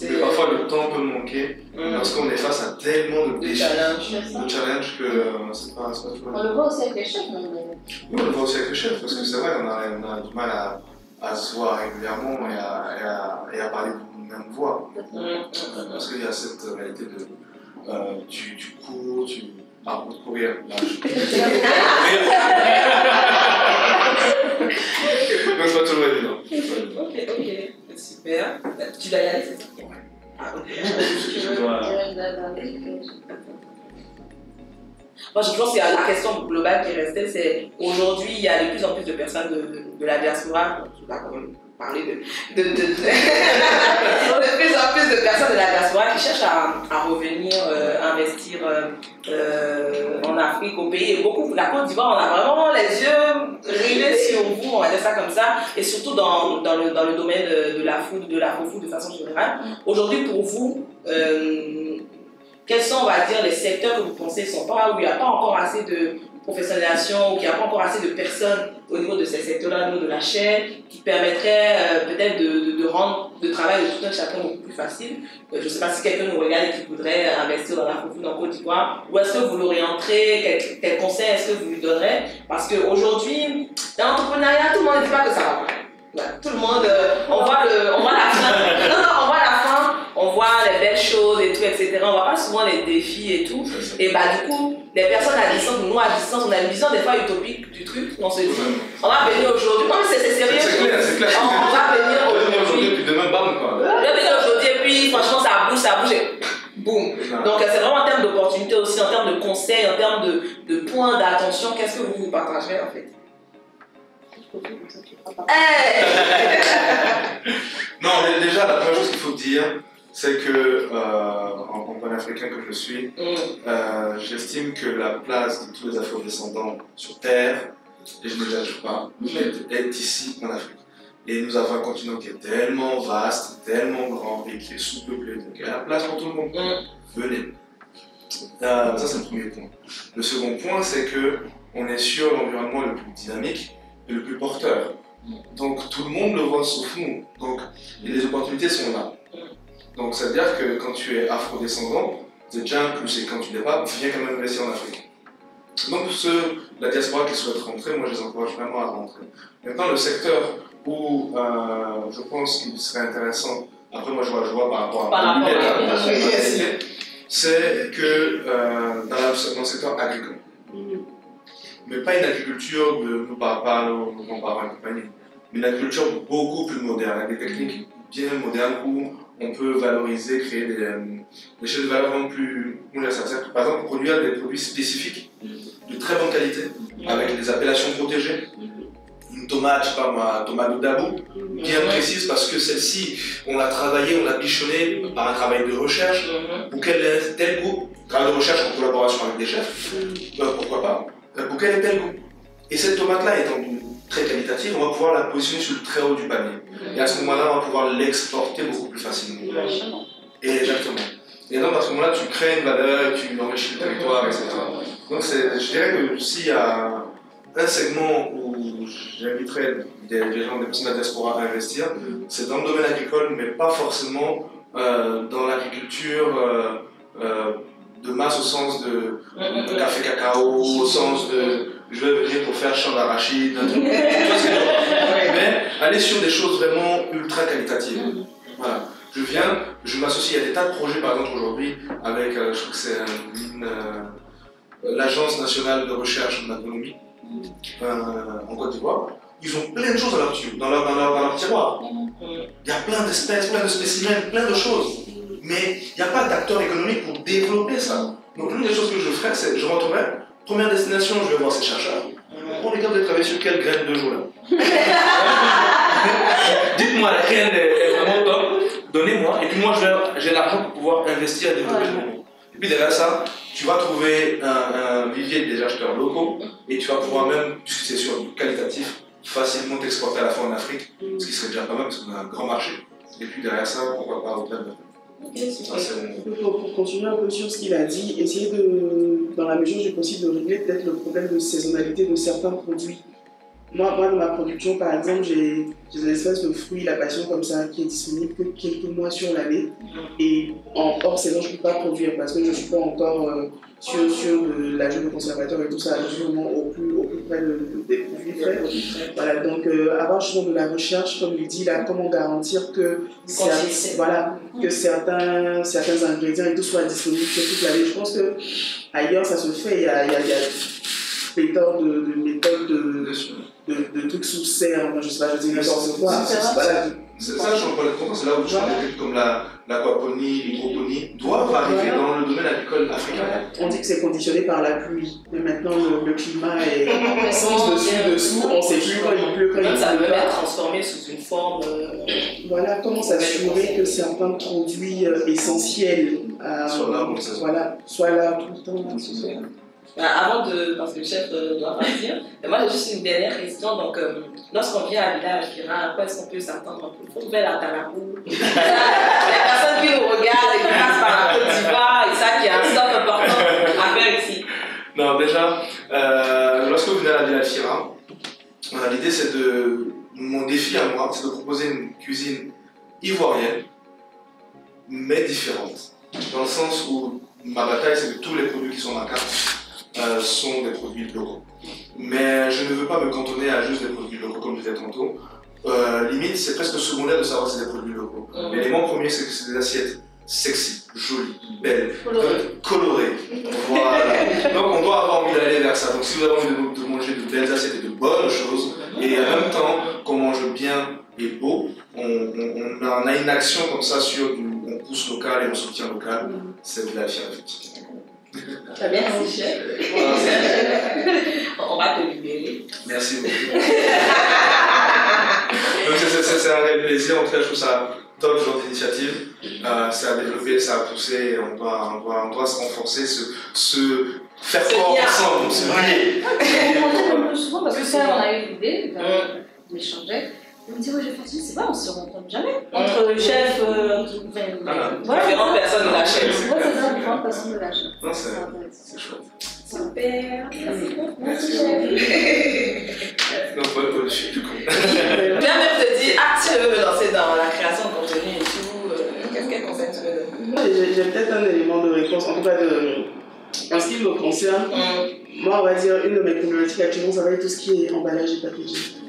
mais parfois le temps peut manquer lorsqu'on est face à tellement de défis, de challenges que c'est pas toujours. On le voit aussi avec les chefs, non? Oui, on le voit aussi avec le chef parce que c'est vrai qu'on a du mal à se voir régulièrement et à parler d'une même voix. Parce qu'il y a cette réalité de tu cours, pour courir. Là, donc c'est pas toujours évident. Ok, super. Tu dois y aller, c'est ça? Ok. Moi, je pense que la question globale qui restait, c'est aujourd'hui, il y a de plus en plus de personnes de la diaspora, je ne vais pas quand même parler de plus en plus de personnes de la diaspora qui cherchent à revenir investir en Afrique, au pays. Et beaucoup, la Côte d'Ivoire, on a vraiment les yeux rivés sur vous, on va dire ça comme ça, et surtout dans le domaine de la food, de l'afro-food de façon générale. Aujourd'hui, pour vous, quels sont, on va dire, les secteurs que vous pensez ne sont pas, où il n'y a pas encore assez de professionnalisation, ou qu'il n'y a pas encore assez de personnes au niveau de ces secteurs-là, au niveau de la chaîne, qui permettraient peut-être de rendre le travail de tout un chacun beaucoup plus facile. Je ne sais pas si quelqu'un nous regarde et qui voudrait investir dans la food en Côte d'Ivoire, où est-ce que vous l'orienterez, quel conseil est-ce que vous lui donnerez? Parce qu'aujourd'hui, dans l'entrepreneuriat, tout le monde ne dit pas que ça va pas. Voilà, tout le monde, on voit la fin. On voit la fin, on voit les belles choses et tout, etc. On voit pas souvent les défis et tout. Et du coup, les personnes à distance, nous à distance, on a une vision des fois utopique du truc. On se dit, on va venir aujourd'hui. Non, mais c'est sérieux. C'est clair. On va venir aujourd'hui. Puis demain, bam, quoi. On va venir aujourd'hui et puis franchement, ça bouge et boum. Donc c'est vraiment en termes d'opportunités aussi, en termes de conseils, en termes de points d'attention. Qu'est-ce que vous partagerez en fait? Non, déjà, la première chose qu'il faut dire, c'est que, en panafricain que je suis, j'estime que la place de tous les afro-descendants sur Terre, et je ne l'exagère pas, est ici en Afrique. Et nous avons un continent qui est tellement vaste, tellement grand et qui est sous-peuplé. Donc il y a la place pour tout le monde. Venez. Ça, c'est le premier point. Le second point, c'est qu'on est sur l'environnement le plus dynamique et le plus porteur. Donc tout le monde le voit sauf nous. Donc les opportunités sont là. Donc ça veut dire que quand tu es afro-descendant, c'est déjà un plus, et quand tu n'es pas, viens quand même investir en Afrique. Donc la diaspora qui souhaite rentrer, moi je les encourage vraiment à rentrer. Maintenant le secteur où je pense qu'il serait intéressant, après moi je vois par rapport à c'est que dans le secteur agricole. Mais pas une agriculture de nos parents, nos grands-parents et compagnie, mais une agriculture beaucoup plus moderne, avec des techniques bien modernes où on peut valoriser, créer des chaînes de valeur vraiment plus. Par exemple, produire des produits spécifiques de très bonne qualité, avec des appellations protégées. Une tomate, je sais pas moi, tomate de Dabou, bien précise parce que celle-ci, on l'a travaillée, on l'a bichonnée par un travail de recherche pour qu'elle ait tel goût. Travail de recherche en collaboration avec des chefs, pourquoi pas, pour qu'elle ait tel goût. Et cette tomate-là étant très qualitative, on va pouvoir la positionner sur le très haut du panier. Et à ce moment-là, on va pouvoir l'exporter beaucoup plus facilement. Et exactement. Et donc à ce moment-là, tu crées une valeur, tu enrichis le territoire, etc. Donc je dirais que s'il y a un segment où j'inviterais des gens, des personnes de la diaspora à investir, c'est dans le domaine agricole, mais pas forcément dans l'agriculture de masse au sens de café-cacao, au sens de je vais venir pour faire champ d'arachide, un truc. Mais aller sur des choses vraiment ultra qualitatives. Voilà. Je m'associe à des tas de projets, par exemple aujourd'hui, avec, je crois que c'est l'Agence nationale de recherche en agronomie en Côte d'Ivoire. Ils ont plein de choses dans leur tiroir. Il y a plein d'espèces, plein de spécimens, plein de choses. Mais il n'y a pas d'acteur économique pour développer ça. Donc l'une des choses que je ferais, c'est je rentrerai, première destination, je vais voir ces chercheurs. Bon les gars, vous avez travaillé sur quelle graine de jour là? Dites-moi laquelle est vraiment top. donnez-moi, et puis moi j'ai l'argent pour pouvoir investir et développer mon nom. Et puis derrière ça, tu vas trouver un vivier des acheteurs locaux et tu vas pouvoir même, puisque c'est sur du qualitatif, facilement t'exporter à la fois en Afrique, ce qui serait déjà pas mal parce qu'on a un grand marché. Et puis derrière ça, pourquoi pas au-delà de Pour continuer un peu sur ce qu'il a dit, essayer dans la mesure du possible, de régler peut-être le problème de saisonnalité de certains produits. Moi, dans ma production, par exemple, j'ai une espèce de fruit, la passion comme ça, qui est disponible que quelques mois sur l'année. Et en hors saison, je ne peux pas produire parce que je ne suis pas encore sur l'ajout de conservateurs et tout ça. Je suis vraiment au plus près des produits frais. Voilà, donc avoir justement de la recherche, comme il dit là, comment garantir que, que certains ingrédients et tout soient disponibles sur toute l'année. Je pense qu'ailleurs, ça se fait. Il y a pléthore de méthodes de trucs sous serre, je sais pas, je dis n'importe quoi. C'est ça, je reprends le content, c'est là où des techniques comme l'aquaponie, l'hydroponie doivent arriver dans le domaine agricole africain. On dit que c'est conditionné par la pluie, mais maintenant le climat est sans dessus, on ne sait plus quand il pleut, quand il pleut. Ça peut être transformé sous une forme. Voilà, comment s'assurer que certains produits essentiels soient là tout le temps. Avant parce que le chef doit partir, moi j'ai juste une dernière question. Donc, lorsqu'on vient à Village Kira, à quoi est-ce qu'on peut s'attendre un peu? Il faut trouver la Talabou. Il y a personne qui nous regarde et qui passe par la Côte d'Ivoire et ça qui est un stop important à faire ici. Non, déjà, lorsque vous venez à la Village Kira, l'idée c'est mon défi à moi, c'est de proposer une cuisine ivoirienne, mais différente. Dans le sens où ma bataille, c'est que tous les produits qui sont dans la carte sont des produits locaux. Mais je ne veux pas me cantonner à juste des produits locaux, comme je disais tantôt. Limite, c'est presque secondaire de savoir si c'est des produits locaux. L'élément premier, c'est que c'est des assiettes sexy, jolies, belles, colorées. Voilà. Donc on doit avoir envie d'aller vers ça. Donc si vous avez envie de manger de belles assiettes et de bonnes choses, et en même temps qu'on mange bien et beau, on a une action comme ça sur on pousse local et on soutient local, c'est de la fierté. Très bien, merci chef. On va te libérer. Merci beaucoup. Donc c'est un réel plaisir, en tout cas je trouve ça top genre d'initiative. Ça a développé, ça a poussé, on doit se renforcer, se faire corps ensemble, se lier. On rencontre souvent parce que ça on a eu l'idée d'échanger. On me dit, ouais, je vais faire ça, c'est vrai, on se rencontre jamais. Entre le chef, différentes personnes de la chaîne. Ouais, c'est ça, différentes personnes de la chaîne. Non, c'est chouette. Super, merci chef. Non, pas le chef du coup. Je viens même te dire, si je veux me lancer dans la création de contenu et tout, quel conseil tu me donnes? J'ai peut-être un élément de réponse, en tout cas en ce qui me concerne. Moi, on va dire, une de mes problématiques actuellement, ça va être tout ce qui est emballage et packaging.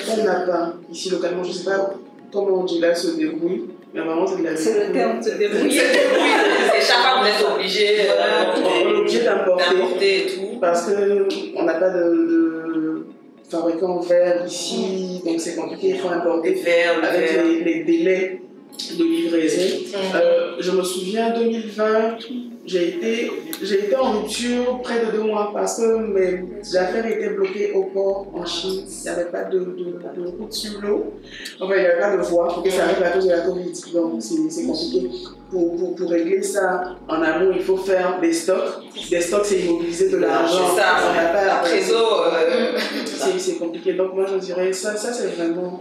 On n'a pas, ici localement, je ne sais pas comment Gila se débrouille, mais vraiment c'est de la. C'est le terme de se débrouiller. C'est chaque fois vous êtes obligé on est obligé d'importer et tout. Parce qu'on n'a pas de fabricant vert ici, donc c'est compliqué, il faut importer avec les délais de livraison. Je me souviens 2020, j'ai été en rupture près de 2 mois parce que mes affaires étaient bloquées au port en Chine. Il n'y avait pas de route sur l'eau. Enfin, il n'y avait pas de voie pour que ça arrive à cause de la Covid. Donc, c'est compliqué. Pour régler ça en amont, il faut faire des stocks. Des stocks, c'est immobiliser de l'argent. C'est ça, on n'a pas la trésor. C'est compliqué. Donc, moi, je dirais ça c'est vraiment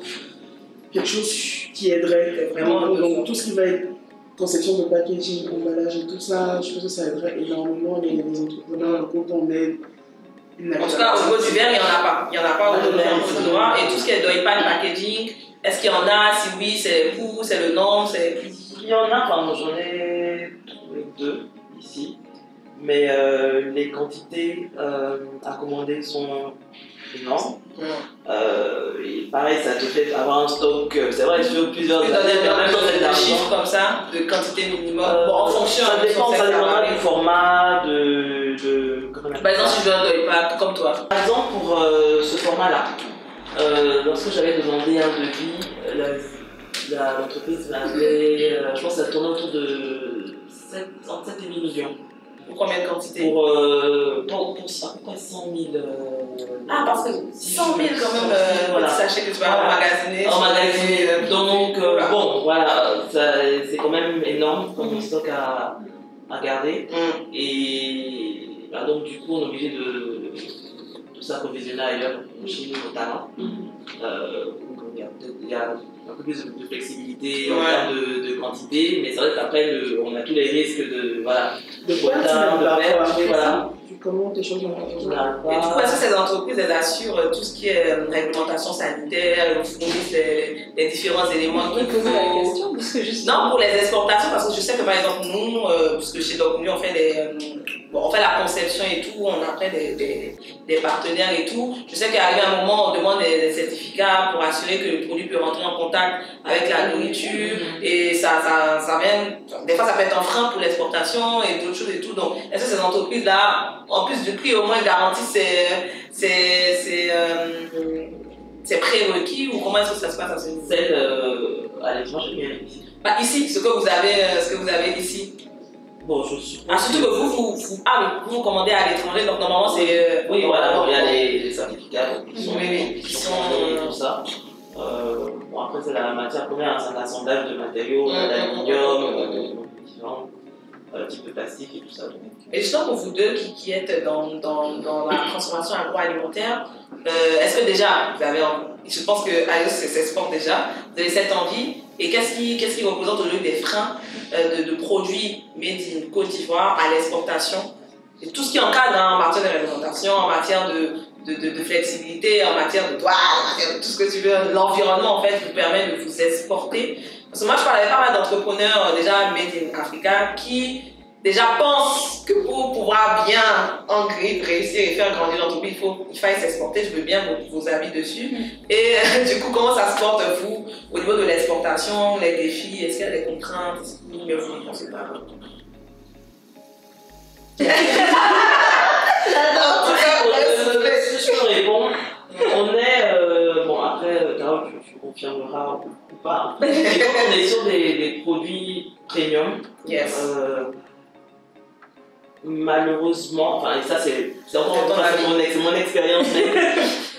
quelque chose qui aiderait vraiment. Donc, tout ce qui va être conception de packaging, emballage et tout ça, je pense que ça aiderait énormément les entrepreneurs locaux qu'on aide. En tout cas, au niveau du verre, il n'y en a pas. Il n'y en a pas au niveau du noir. Et tout ce qui est de packaging, est-ce qu'il y en a? Si oui, c'est le coût, c'est le nom, c'est. Il y en a, j'en ai trouvé 2 ici. Mais les quantités à commander sont énormes. Et pareil, ça te fait avoir un stock, c'est vrai, sur plusieurs années, mais en même temps, c'est de des chiffres comme ça, de quantité minimum. Bon, en fonction. Ça dépendra du format, Par exemple, si je veux un doy pack, comme toi. Par exemple, pour ce format-là, lorsque j'avais demandé un devis, l'entreprise m'avait, je pense que ça tournait autour de entre 7 et 8 millions. Pour combien de quantités? Pour à peu près 100 000. Ah, parce que 100 000 quand même, voilà. sachets que tu vas emmagasiner. Emmagasiner. Donc, bon, voilà, c'est quand même énorme comme stock à garder. Et bah, donc, du coup, on est obligé de s'approvisionner ailleurs, en Chine notamment. Il y a un peu plus de flexibilité en termes de quantité, mais c'est vrai qu'après, on a tous les risques de perte, comment tes choses vont Et du coup, est-ce que ces entreprises, elles assurent tout ce qui est réglementation sanitaire, elles fournissent les différents éléments qu'il faut? La question, parce que juste... Non, pour les exportations, parce que je sais que par exemple, nous, puisque chez DocNu, on fait la conception et tout, on a après des partenaires et tout. Je sais qu'à un moment, on demande des certificats pour assurer que le produit peut rentrer en contact avec la nourriture et ça vient, des fois ça peut être un frein pour l'exportation et d'autres choses et tout. Donc, est-ce que ces entreprises-là, en plus du prix, au moins garantissent ces prérequis ou comment est-ce que ça se passe à ce niveau? Celle à l'étranger, bien ici. Bah, ici, ce que vous avez ici. Bon, je suppose. Ah, surtout que vous commandez à l'étranger, donc normalement c'est. Oui, voilà, il y a les certificats qui sont tout ça. Bon, après, c'est la matière première, c'est un assemblage de matériaux, d'aluminium, différents types de plastique et tout ça. Et justement, pour vous deux qui êtes dans la transformation agroalimentaire, est-ce que déjà, vous avez. Je pense que Ayos s'exporte déjà, vous avez cette envie. Et qu'est-ce qui représente aujourd'hui des freins de produits made in Côte d'Ivoire à l'exportation? Et tout ce qui encadre en matière de réglementation, en matière de flexibilité, en matière de douane, en matière de tout ce que tu veux, l'environnement en fait vous permet de vous exporter. Parce que moi je parle avec pas mal d'entrepreneurs déjà made in Africa qui déjà pensent que pour pouvoir bien en grip, réussir et faire grandir l'entreprise, il faille s'exporter. Je veux bien vos avis dessus. Et du coup, comment ça se porte, vous, au niveau de l'exportation, les défis? Est-ce qu'il y a des contraintes? Est-ce que vous ne pensez pas? Si je peux répondre, on est. Bon, après, Carole, tu confirmeras ou pas. Mais quand on est sur des produits premium, Yes. Malheureusement, enfin, et ça c'est mon expérience, mais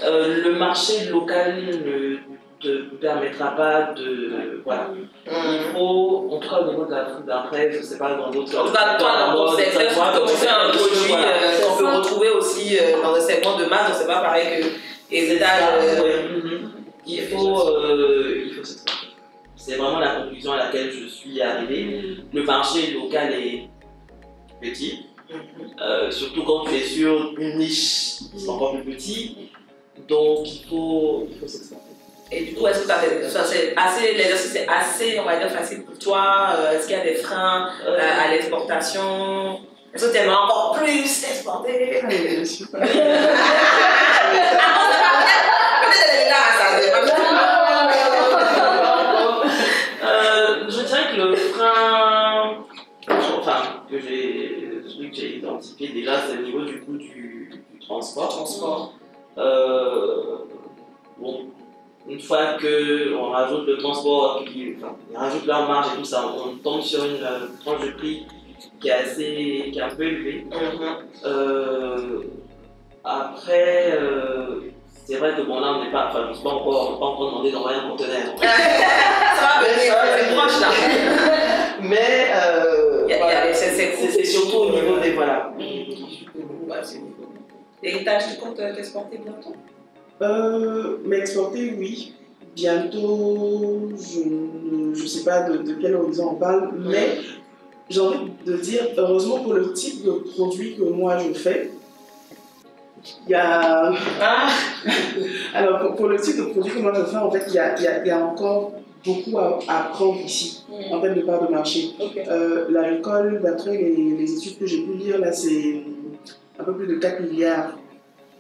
le marché local ne te permettra pas de. Voilà. Il faut, en tout cas au niveau d'après, je ne sais pas, dans d'autres. En tout cas, toi, dans ton secteur, c'est un produit qu'on peut retrouver aussi dans le segment de masse, donc c'est pas pareil que les étages. Il faut s'exporter. C'est vraiment la conclusion à laquelle je suis arrivé. Le marché local est petit. Surtout quand tu es sur une niche, c'est encore plus petit, donc il faut s'exporter. Et du coup, est-ce que l'exercice est assez, on va dire, facile pour toi? Est-ce qu'il y a des freins à l'exportation? Est-ce que tu aimerais encore plus exporter? Bien sûr. Je dirais que le frein, que j'ai identifié déjà, c'est au niveau du coût du transport. Bon, une fois qu'on rajoute le transport, ils rajoutent leur marge et tout ça, on tombe sur une tranche de prix qui est un peu élevée. Après, c'est vrai que bon là on n'est pas, je ne suis pas encore demandé d'envoyer un conteneur. Ça va venir, c'est proche là. Mais c'est surtout au niveau des voilà. L'héritage, tu comptes t'exporter bientôt? Mais exporter, oui. Bientôt, je ne sais pas de quel horizon on parle, mais j'ai envie de dire, heureusement pour le type de produit que moi je fais, il y a... Alors pour le type de produit que moi je fais, en fait, il y a encore beaucoup à apprendre ici, en termes de part de marché. L'alcool, d'après les études que j'ai pu lire, là, c'est un peu plus de 4 milliards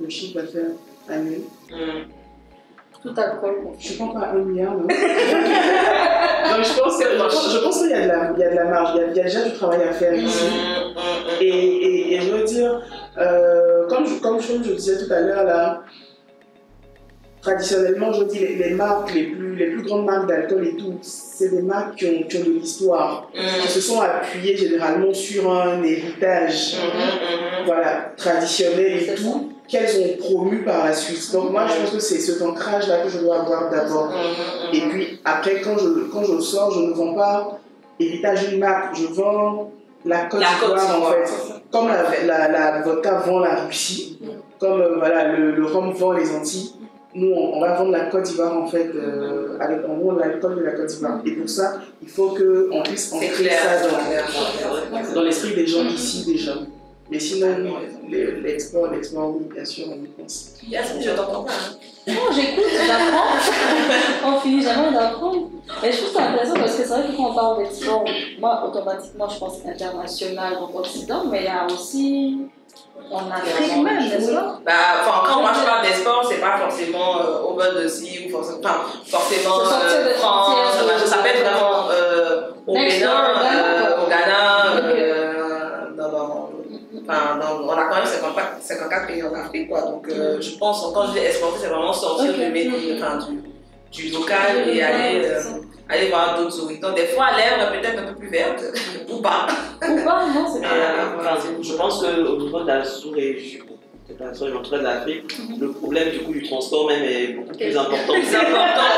de chiffre d'affaires annuel. Tout alcool. Je ne pense pas à 1 milliard, non. Donc je pense qu'il y a de la marge, il y a déjà du travail à faire ici. Et je veux dire, comme je disais tout à l'heure, là, traditionnellement, je dis les marques, les plus grandes marques d'alcool et tout, c'est des marques qui ont de l'histoire, qui se sont appuyées généralement sur un héritage voilà, traditionnel et tout, qu'elles ont promu par la suite. Donc moi, je pense que c'est cet ancrage-là que je dois avoir d'abord. Et puis après, quand je sors, je ne vends pas héritage d'une marque, je vends la Côte d'Ivoire en fait. Comme la vodka vend la Russie, comme voilà, le rhum vend les Antilles, nous on va vendre la Côte d'Ivoire en fait, on vend l'alcool de la Côte d'Ivoire. Et pour ça, il faut qu'on puisse ancrer ça dans l'esprit des gens ici déjà. Mais sinon, l'export, oui, bien sûr, on y pense. Yasmine, je t'entends pas. Non, j'écoute, j'apprends. On finit jamais d'apprendre. Et je trouve ça intéressant parce que c'est vrai que quand on parle d'export, moi, automatiquement, je pense international, donc Occident, mais il y a aussi en Afrique même, n'est-ce pas? Quand moi je parle des sports, c'est pas forcément au bol de si ou forcément France, ça peut être vraiment au Bénin, au Ghana, on a quand même 54 pays en Afrique, quoi. Donc je pense quand je dis exporter, c'est vraiment sortir du local et aller voir d'autres horizons. Des fois, l'herbe peut-être un peu plus verte, ou pas. Ou pas, non, c'est pas. Je pense qu'au niveau de la sous-région, en tout cas de l'Afrique, le problème du coup du transport même est beaucoup plus important. Plus important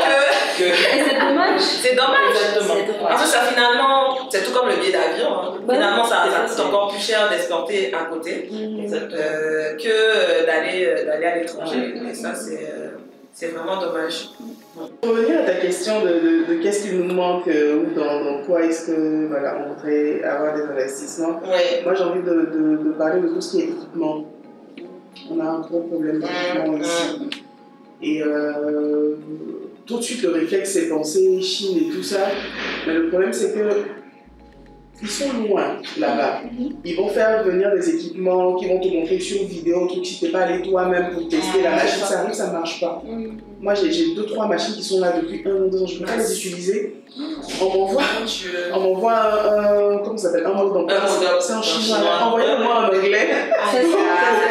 que... Et c'est dommage. C'est dommage. Exactement. Parce que ça finalement, c'est tout comme le billet d'avion. Hein. Finalement, ça coûte encore plus cher d'exporter à côté que d'aller à l'étranger. Et ça, c'est vraiment dommage. Pour revenir à ta question de qu'est-ce qui nous manque ou dans quoi est-ce que voilà, on voudrait avoir des investissements, moi j'ai envie de parler de tout ce qui est équipement. On a un gros problème d'équipement ici. Et tout de suite, le réflexe, c'est penser Chine et tout ça. Mais le problème, c'est que ils sont loin là-bas. Ils vont faire venir des équipements qui vont te montrer sur une vidéo, un truc, si tu n'es pas allé toi-même pour tester la machine, ça arrive, ça ne marche pas. Moi, j'ai 2-3 machines qui sont là depuis 1 ou 2 ans, je ne peux pas les utiliser. On m'envoie comment ça s'appelle, un mot d'emploi. C'est en chinois. Envoyez-moi en anglais.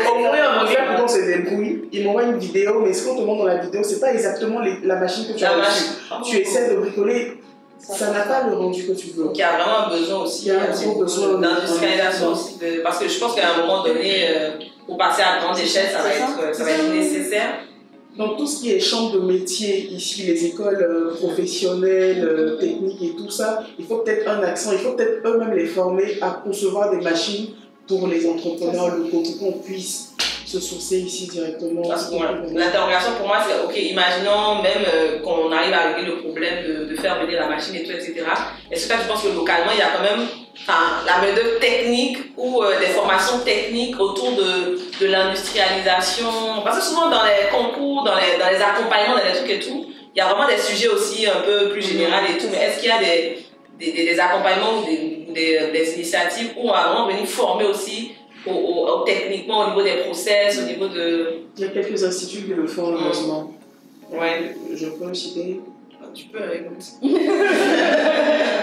Envoyez en anglais pour qu'on se débrouille. Ils m'envoient une vidéo, mais ce qu'on te montre dans la vidéo, ce n'est pas exactement la machine que tu as reçue. Tu essaies de bricoler. Ça n'a pas le rendu que tu veux. Donc il y a vraiment besoin aussi d'industrialisation aussi. Parce que je pense qu'à un moment donné, pour passer à grande échelle, ça va être nécessaire. Donc tout ce qui est chambre de métier ici, les écoles professionnelles, techniques et tout ça, il faut peut-être un accent, il faut peut-être eux-mêmes les former à concevoir des machines pour les entrepreneurs locaux, pour qu'on puisse se sourcer ici directement. L'interrogation pour moi, c'est ok, imaginons même qu'on arrive à régler le problème de faire venir la machine et tout, etc. Est-ce que tu penses que localement, il y a quand même la main-d'œuvre technique ou des formations techniques autour de l'industrialisation? Parce que souvent dans les concours, dans les accompagnements, dans les trucs et tout, il y a vraiment des sujets aussi un peu plus généraux et tout, mais est-ce qu'il y a des accompagnements ou des initiatives où on va vraiment venir former aussi techniquement au niveau des process, au niveau de... Il y a quelques instituts qui le font, heureusement. Ouais. Je peux le citer. Tu peux, écoute. Il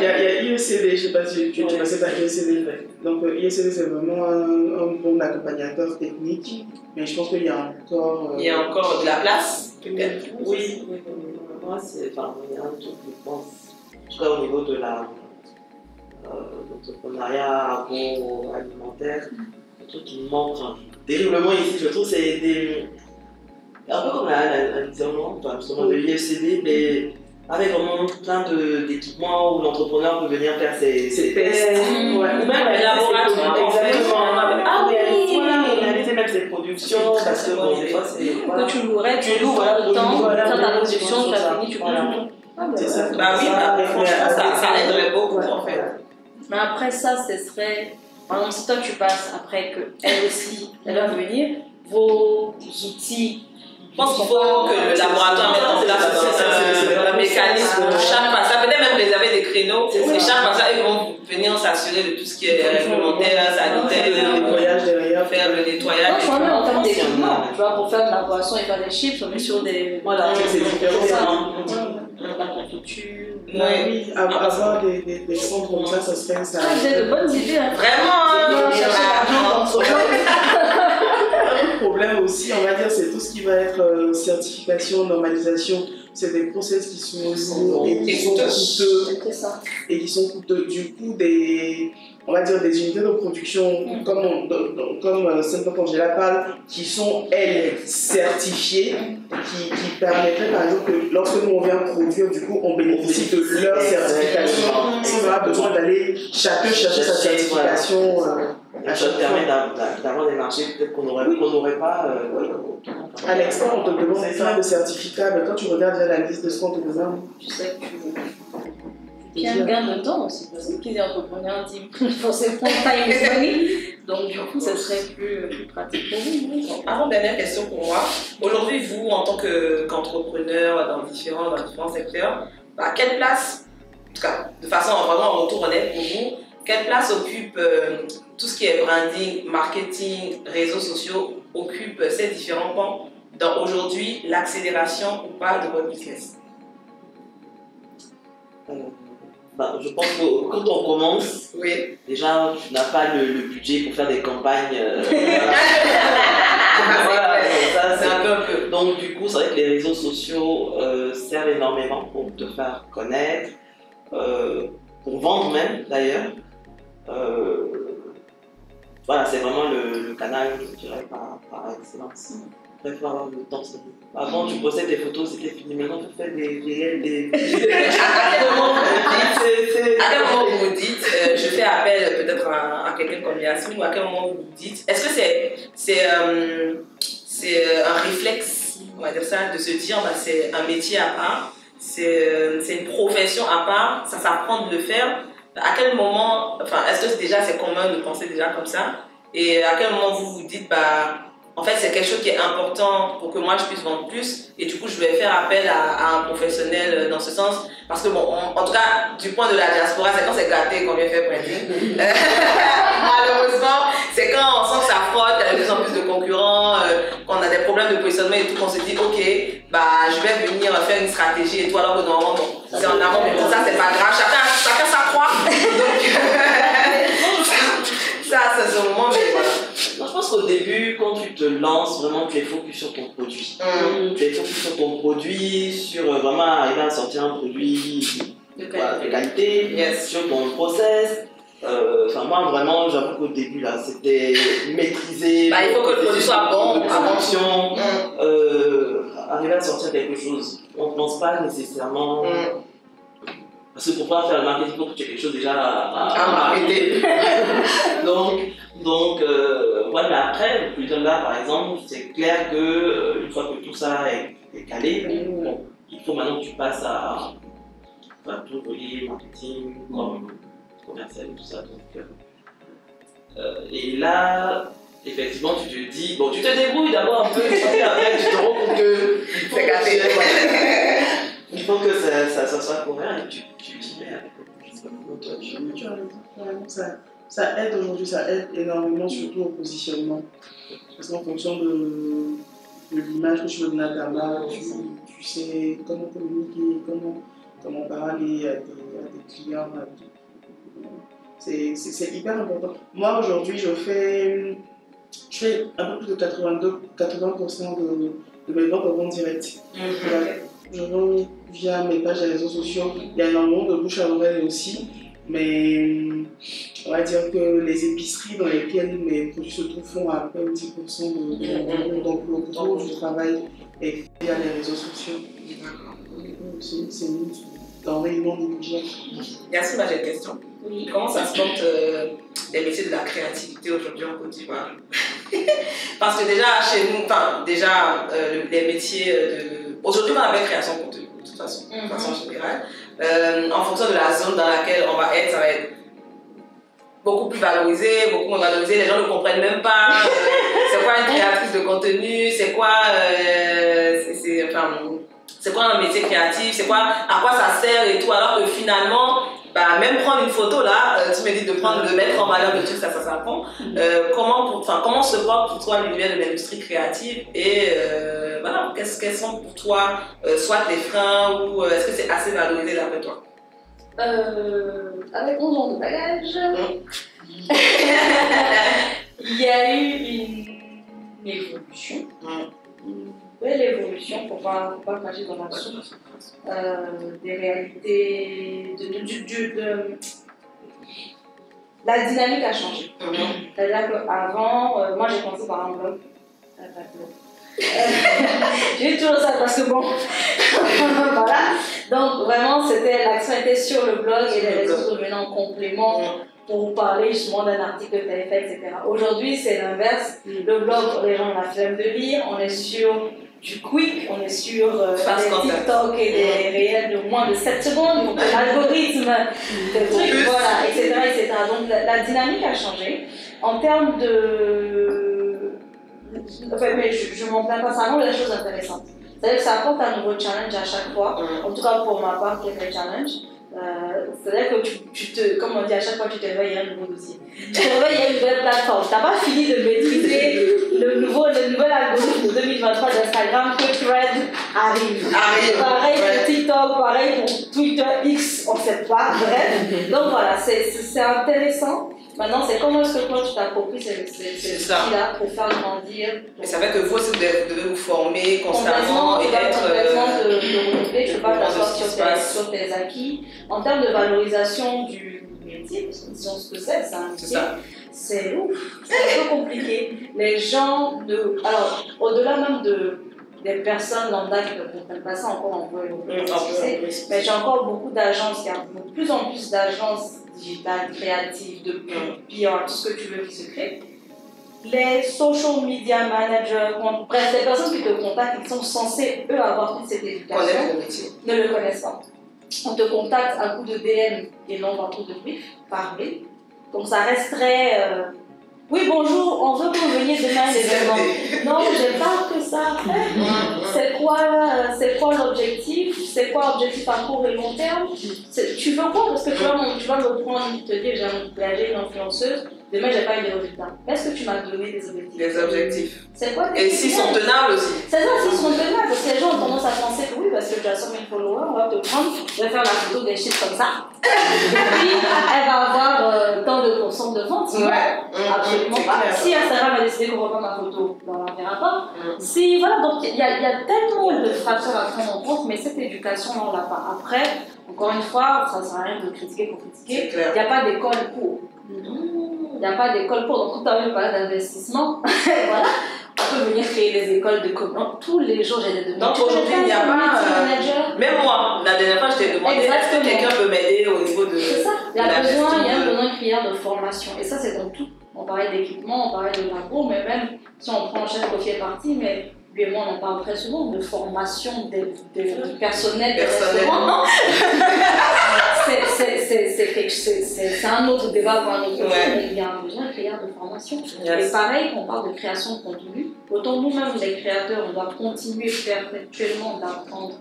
y a IECD, je ne sais pas si tu passais par IECD. Donc IECD, c'est vraiment un bon accompagnateur technique, mais je pense qu'il y a encore... Il y a encore de la place, peut-être. Oui. Moi, il y a un truc, je pense, en tout cas au niveau de l'entrepreneuriat agroalimentaire, un truc qui me manque terriblement ici, je trouve, c'est un peu comme un examen, justement de l'IFCD, mais avec vraiment plein d'équipements où l'entrepreneur peut venir faire ses tests, ou même les laboratoires. Ah oui, réaliser même ses productions, parce que bon, des fois c'est... Que tu louerais, tu loues le temps, faire ta production, tu as fini, tu peux. C'est ça. Bah oui, franchement, ça aiderait beaucoup en fait. Mais après ça, ce serait, par exemple, si toi tu passes après qu'elle aussi, elle va venir, vos outils. Je pense qu'il faut que le laboratoire mette en place mécanisme, chaque passage, peut-être même réserver des créneaux, et chaque passage, ils vont venir s'assurer de tout ce qui est réglementaire, sanitaire, faire le nettoyage. Non, même en termes d'équipement, tu vois, pour faire de la boisson et pas des chips, on est sur des. Voilà, c'est différent. La confiture. Oui, avoir des centres comme ça serait ça. Ah, j'ai de bonnes idées. Hein. Vraiment, Le problème aussi, on va dire, c'est tout ce qui va être certification, normalisation. C'est des process qui sont lourds et qui sont coûteux. Et qui sont coûteux. Du coup, on va dire des unités de production comme Simple Congela parle, qui sont, elles, certifiées, qui permettraient, par exemple, que lorsque nous on vient produire, du coup, on bénéficie de leur certification. On aura besoin d'aller chacun chercher sa certification. Ça te permet d'avoir des marchés peut-être qu'on n'aurait pas. À l'export, on te demande plein de certificats, mais quand tu regardes la liste de ce qu'on te demande, tu sais que il y a un gain de temps aussi, parce que qui est entrepreneur dit forcément time is money, donc du coup ça serait plus pratique pour vous. Avant-dernière question pour moi. Aujourd'hui, vous, en tant qu'entrepreneur dans différents secteurs, quelle place, en tout cas de façon vraiment en retour honnête pour vous, quelle place occupe tout ce qui est branding, marketing, réseaux sociaux, occupe ces différents pans dans aujourd'hui l'accélération ou pas de votre business? Je pense que quand on commence, déjà tu n'as pas le budget pour faire des campagnes. Voilà, c'est un peu. Donc du coup, c'est vrai que les réseaux sociaux servent énormément pour te faire connaître, pour vendre même d'ailleurs. Voilà, c'est vraiment le canal, je dirais, par excellence. Il faut avoir le temps. Avant, tu postais des photos, c'était fini. Maintenant, tu fais des réels, À quel moment vous vous dites, je fais appel peut-être à quelqu'un comme Yasmine, ou à quel moment vous vous dites, est-ce que c'est un réflexe, on va dire ça, de se dire, c'est un métier à part, c'est une profession à part, ça s'apprend de le faire. À quel moment, est-ce que c'est commun de penser déjà comme ça? Et à quel moment vous vous dites, en fait, c'est quelque chose qui est important pour que moi je puisse vendre plus, et du coup, je vais faire appel à un professionnel dans ce sens. Parce que, en tout cas, du point de la diaspora, c'est quand c'est gâté qu'on vient faire branding. Malheureusement, c'est quand on sent que ça frotte, qu'il y a de plus en plus de concurrents, qu'on a des problèmes de positionnement et tout, qu'on se dit, ok, je vais venir faire une stratégie et tout, alors que normalement, c'est en amont, mais bon, ça, c'est pas grave, chacun sa croix. Donc, ça, c'est ce moment, mais voilà. Non, je pense qu'au début, quand tu te lances, vraiment, tu es focus sur ton produit. Tu es focus sur ton produit, sur vraiment arriver à sortir un produit de qualité, sur ton process. Moi, vraiment, j'avoue qu'au début, là, c'était maîtriser. Il faut que le produit soit bon, attention, arriver à sortir quelque chose. On ne pense pas nécessairement. Parce que pour pouvoir faire le marketing, il faut que tu aies quelque chose déjà à marketer. donc mais après, plus de là, par exemple, c'est clair que une fois que tout ça est calé, il faut maintenant que tu passes à tout relier, marketing, commercial et tout ça. Et là, effectivement, tu te dis, tu te débrouilles d'abord un peu, et après tu te rends compte que c'est gâté. Il faut que ça soit cohérent et tu t'y mets avec ça aide aujourd'hui, ça aide énormément, surtout au positionnement. Parce qu'en fonction de l'image que tu veux donner à ta marque, tu sais comment communiquer, comment parler à tes clients. C'est hyper important. Moi aujourd'hui, je fais un peu plus de 80% de mes ventes en vente directe. Je vends via mes pages et réseaux sociaux. Il y a énormément de bouche à oreille aussi, mais on va dire que les épiceries dans lesquelles mes produits se trouvent font à peine 10% de donc le gros du travail est fait via les réseaux sociaux. C'est une denrée non négligeable. Yasmine, j'ai une question. Oui. Comment ça se porte les métiers de la créativité aujourd'hui en Côte d'Ivoire? Parce que déjà chez nous, les métiers aujourd'hui on appelle création de contenu de toute façon, de façon générale. En fonction de la zone dans laquelle on va être, ça va être beaucoup plus valorisé, beaucoup moins valorisé. Les gens ne comprennent même pas c'est quoi une créatrice de contenu, c'est quoi un métier créatif, c'est quoi, à quoi ça sert et tout, alors que finalement, bah, même prendre une photo là, tu me dis de mettre en valeur le truc, ça prend. Comment se porte pour toi l'univers de l'industrie créative et voilà, quels sont pour toi soit tes freins ou est-ce que c'est assez valorisé d'après toi? Avec 11 ans de bagage, il y a eu une évolution. Une belle évolution pour pas cracher dans la soupe, des réalités, la dynamique a changé. C'est-à-dire qu'avant, moi j'ai commencé par un blog. J'ai toujours ça parce que bon, voilà. Donc vraiment, l'action était sur le blog et les réseaux venaient en complément pour vous parler justement d'un article que tu avais fait, etc. Aujourd'hui, c'est l'inverse. Le blog, les gens ont la flemme de lire, on est sur du quick, on est sur des TikTok et des réels de moins de 7 secondes, donc l'algorithme, des trucs, voilà, etc. Donc la dynamique a changé. En termes de... Enfin, mais je m'en plains pas, ça rend les choses intéressantes. C'est-à-dire que ça apporte un nouveau challenge à chaque fois, en tout cas pour ma part, qui est le challenge. C'est-à-dire que comme on dit, à chaque fois que tu te réveilles, il y a un nouveau dossier. Tu te réveilles, il y a une nouvelle plateforme. Tu n'as pas fini de maîtriser le nouvel algorithme de 2023 d'Instagram, que Thread arrive. Pareil pour TikTok, pareil pour Twitter, X, on ne sait pas, bref. Donc voilà, c'est intéressant. Maintenant, c'est comment est-ce que toi tu t'appropries ces outils-là pour faire grandir. Mais ça fait que vous aussi, vous devez vous former constamment et être. Complètement de renouveler, tu ne peux pas t'asseoir sur tes acquis. En termes de valorisation du métier, parce que disons ce que c'est un métier, c'est un peu compliqué. Les gens, alors au-delà même des personnes lambda qui ne comprennent pas ça, encore on peut l'expliquer, mais j'ai encore beaucoup d'agences, il y a de plus en plus d'agences digitales, créatives, de PR, tout ce que tu veux qui se crée. Les social media managers, bref, les personnes qui te contactent, qui sont censées, eux, avoir toute cette éducation, ne le connaissent pas. On te contacte à coup de DM et non par coup de brief, par mail. Donc ça resterait... oui, bonjour, on veut que vous veniez demain à l'événement. Non, j'ai pas que ça à faire. C'est quoi l'objectif? C'est quoi l'objectif à court et long terme? Tu veux quoi? Parce que tu vas me prendre, te dire, j'ai engagé une influenceuse, demain j'ai pas eu de résultats. Est-ce que tu m'as donné des objectifs? Des objectifs. C'est quoi? Et s'ils sont tenables aussi. C'est ça, s'ils sont tenables, parce que les gens ont tendance à penser que oui, parce que tu as 100 000 followers, on va te prendre, je vais faire la photo des chiffres comme ça. Et puis, elle va avoir tant de pourcents de vente. Absolument pas. Si Instagram a décidé qu'on ne voit pas ma photo, on n'en verra pas. Si, voilà, donc il y a tellement de facteurs à prendre en compte, mais cette éducation, on ne l'a pas. Après, encore une fois, ça ne sert à rien de critiquer pour critiquer. Il n'y a pas d'école pour. Il n'y a pas d'école pour. Donc, tout à l'heure, parler d'investissement. Voilà. On peut venir créer des écoles de commerce. Tous les jours, j'ai des demandes. Donc aujourd'hui, il n'y a pas. Même moi, la dernière fois, je t'ai demandé est-ce que quelqu'un peut m'aider au niveau de. C'est ça. Il y a un besoin criard de formation. Et ça, c'est dans tout. On parlait d'équipement, on parlait de labo, mais même si on prend en chaîne qui est parti, mais lui et moi, on en parle très souvent de formation du personnel des restaurants. C'est un autre débat pour un autre jour, mais il y a un besoin criard de formation. Et pareil, quand on parle de création de contenu, autant nous-mêmes, les créateurs, on doit continuer perpétuellement d'apprendre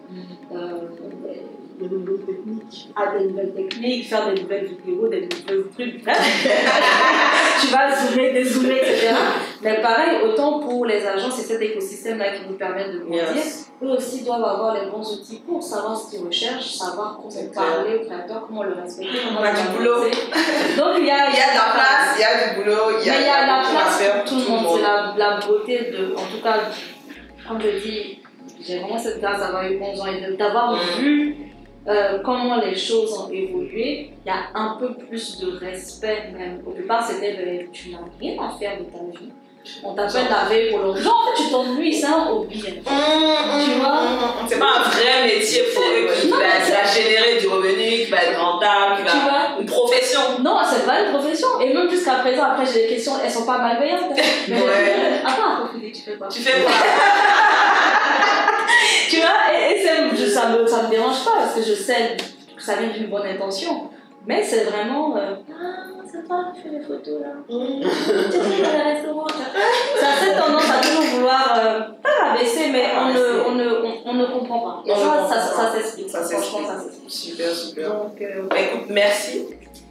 des nouvelles techniques. Des nouvelles techniques, faire des nouvelles vidéos, des nouveaux trucs. Tu vas zoomer, dézoomer, etc. Mais pareil, autant pour les agents, c'est cet écosystème-là qui nous permet de grandir. Eux aussi doivent avoir les bons outils pour savoir ce qu'ils recherchent, savoir comment parler au créateur, comment le respecter, comment on a du boulot. Donc il y a de la place, il y a du boulot, il y a la place pour tout le monde. C'est la beauté de, en tout cas, comme je dis, j'ai vraiment cette grâce d'avoir eu 11 ans et d'avoir vu comment les choses ont évolué. Il y a un peu plus de respect même. Au départ, c'était tu n'as rien à faire de ta vie. On t'appelle la veille pour l'autre. Non, en fait, tu t'ennuies, c'est un hobby. Tu vois? C'est pas un vrai métier pour eux qui va générer du revenu, qui va être rentable, qui va. Une profession. Non, c'est pas une profession. Et même jusqu'à présent, après, j'ai des questions, elles sont pas malveillantes. Mais attends, tu fais quoi? Tu fais quoi? Tu vois, et ça me dérange pas parce que je sais que ça vient d'une bonne intention. Mais c'est vraiment, c'est toi qui fais les photos là. Tu sais, dans les restaurants, ça a cette tendance à toujours vouloir, pas rabaisser, mais on ne comprend pas. Et ça s'explique. Franchement, ça s'explique. Super, super. Donc, Écoute, merci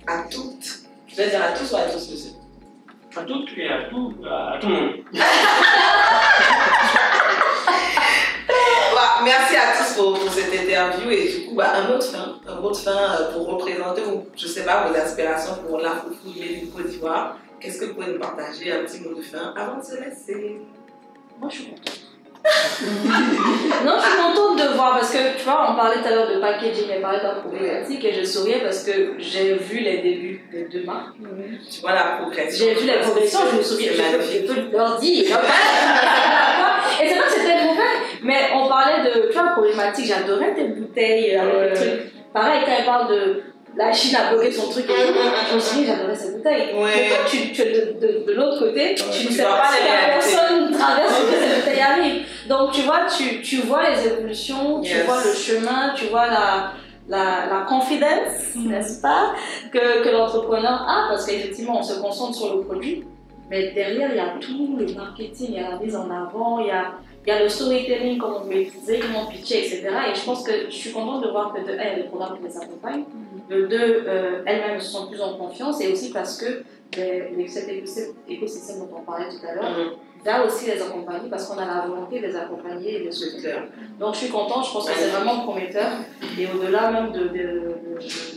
à toutes. Je vais dire à tous ou à tous, monsieur? À toutes et à tout le monde. Merci à tous pour cette interview et du coup, un mot de fin pour représenter, je sais pas, vos aspirations pour l'Afro-Food du Côte d'Ivoire. Qu'est-ce que vous pouvez nous partager, un petit mot de fin avant de se laisser? moi, je suis contente. Non, je suis contente de voir parce que tu vois, on parlait tout à l'heure de packaging, on parlait d'un problématique et je souriais parce que j'ai vu les débuts des deux marques. Tu vois la progression. J'ai vu la progression, je me souviens, je peux leur dire. Et c'est vrai que c'était mauvais, mais on parlait de, tu vois, problématique, j'adorais tes bouteilles avec le truc. Pareil, quand elle parle de la Chine a bloqué son truc, je me suis dit, j'adorais ces bouteilles. Mais toi, tu es de l'autre côté, tu ne sais pas si la personne traverse que ces bouteilles arrivent. Donc, tu vois, tu vois les évolutions, tu vois le chemin, tu vois la confidence, n'est-ce pas, que l'entrepreneur a, parce qu'effectivement, on se concentre sur le produit, mais derrière, il y a tout le marketing, il y a la mise en avant, il y a le storytelling, comment on maîtriser, comment pitcher, etc. Et je pense que je suis contente de voir que de un, il y a des programmes qui les accompagnent, de deux, elles-mêmes se sentent plus en confiance, et aussi parce que cet écosystème dont on parlait tout à l'heure, va aussi les accompagner parce qu'on a la volonté de les accompagner et de les soutenir. Donc je suis contente, je pense que c'est vraiment prometteur. Et au-delà même de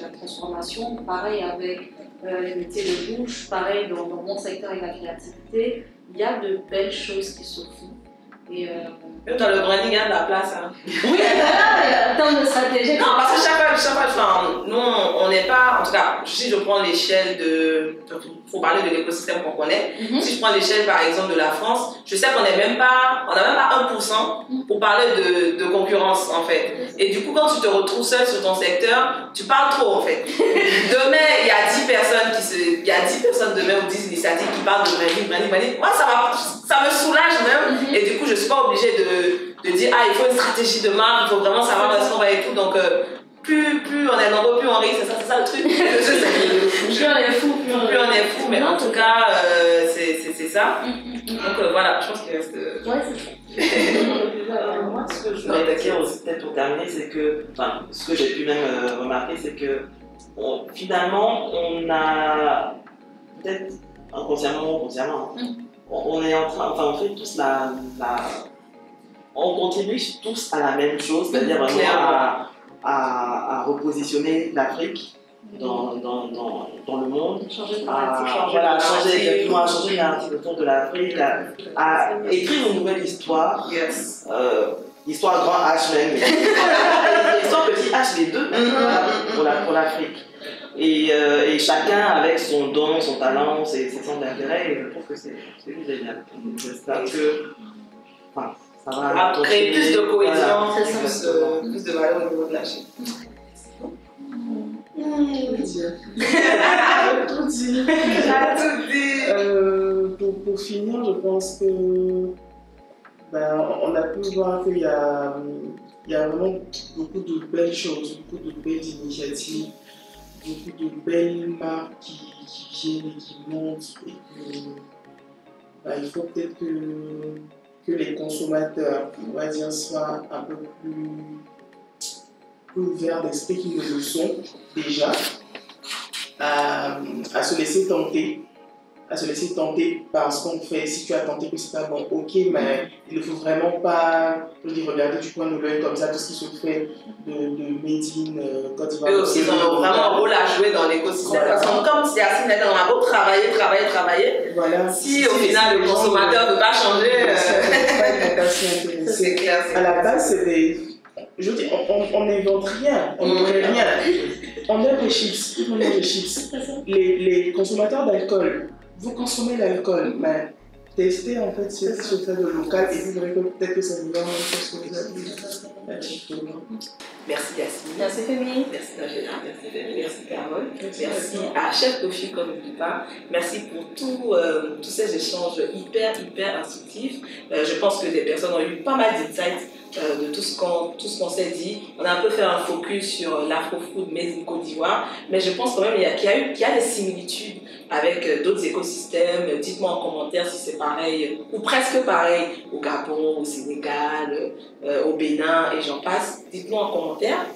la transformation, pareil avec les métiers de bouche, pareil dans mon secteur avec la créativité, il y a de belles choses qui se font. Et même dans le branding, il y a de la place. Hein. Oui, en termes de stratégie. Non, parce que chaque fois, enfin, nous, on n'est pas, en tout cas, si je prends l'échelle de. Il faut parler de l'écosystème qu'on connaît. Si je prends l'échelle, par exemple, de la France, je sais qu'on n'a même pas 1% pour parler de concurrence, en fait. Et du coup, quand tu te retrouves seul sur ton secteur, tu parles trop, en fait. Demain, il y a 10 personnes demain ou 10 initiatives qui parlent de branding. Moi, ça me soulage même. Et du coup, je ne suis pas obligée de dire, il faut une stratégie de marque, il faut vraiment savoir où est-ce qu'on va et tout. Donc, plus on est nombreux, plus on rit, c'est ça le truc. Plus on est fou, plus on est fou, mais en tout cas, c'est ça. Donc voilà, je pense qu'il reste. Ouais, c'est ça. Moi, ce que je voudrais dire aussi, peut-être pour terminer, c'est que, enfin, ce que j'ai pu même remarquer, c'est que finalement, on a peut-être inconsciemment ou consciemment, on est en train, enfin, on fait tous on contribue tous à la même chose, c'est-à-dire vraiment à repositionner l'Afrique dans le monde, changer de changer les narratifs autour de l'Afrique, à écrire une nouvelle histoire, histoire grand H même, histoire petit H les deux pour l'Afrique. Et chacun avec son don, son talent, ses centres d'intérêt, et je trouve que c'est génial. J'espère que ça va créer plus de cohésion, voilà, plus de valeur au niveau de la Chine. Tout dit. Pour finir, je pense que on a pu voir qu'il y a vraiment beaucoup de belles choses, beaucoup de belles initiatives, beaucoup de belles marques qui viennent et qui montent. Et que, il faut peut-être que les consommateurs, on va dire, soient un peu plus ouverts d'esprit qu'ils ne le sont déjà, à se laisser tenter par ce qu'on fait. Si tu as tenté que c'est pas bon, ok, mais il ne faut vraiment pas regarder du coin de l'œil comme ça tout ce qui se fait de Made in Côte d'Ivoire. Eux aussi, ils ont vraiment un rôle à jouer dans l'écosystème. Voilà. Parce que comme Yacine a dit, on a beau travailler. Voilà. Si au final le consommateur ne veut pas changer, c'est clair. À la base, c'est des. Je dis, on n'invente rien, on ne crée rien. On aime les chips, tout le monde aime les chips. Les consommateurs d'alcool, vous consommez l'alcool, mais testez en fait ce fait de local et vous verrez que peut-être que ça vous donne quelque chose que vous avez dit. Merci Yacine. Merci Fémi. Merci Nagela. Merci Fémi. Merci Carole. Merci à Chef Kofi comme n'oublie pas. Merci pour tous ces échanges hyper instructifs. Je pense que des personnes ont eu pas mal d'insights de tout ce qu'on s'est dit. On a un peu fait un focus sur l'Afro-Food made in Côte d'Ivoire, mais je pense quand même qu'il y a des similitudes avec d'autres écosystèmes. Dites-moi en commentaire si c'est pareil ou presque pareil au Gabon, au Sénégal, au Bénin et j'en passe. Dites-moi en commentaire.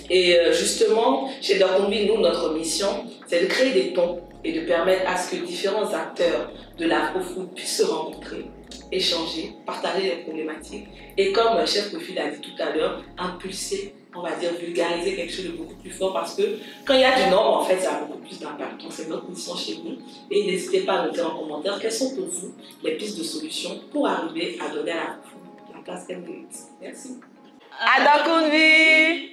Et justement, chez Dorcombi, nous, notre mission, c'est de créer des ponts et de permettre à ce que différents acteurs de l'Afro-Food puissent se rencontrer, échanger, partager les problématiques et comme Chef Kofi l'a dit tout à l'heure, impulser, on va dire vulgariser quelque chose de beaucoup plus fort parce que quand il y a du nombre, en fait, ça a beaucoup plus d'impact. Donc c'est notre mission chez vous et n'hésitez pas à noter en commentaire quelles sont pour vous les pistes de solutions pour arriver à donner à l'Afro-Food la place qu'elle mérite. Merci. À Dorcombi!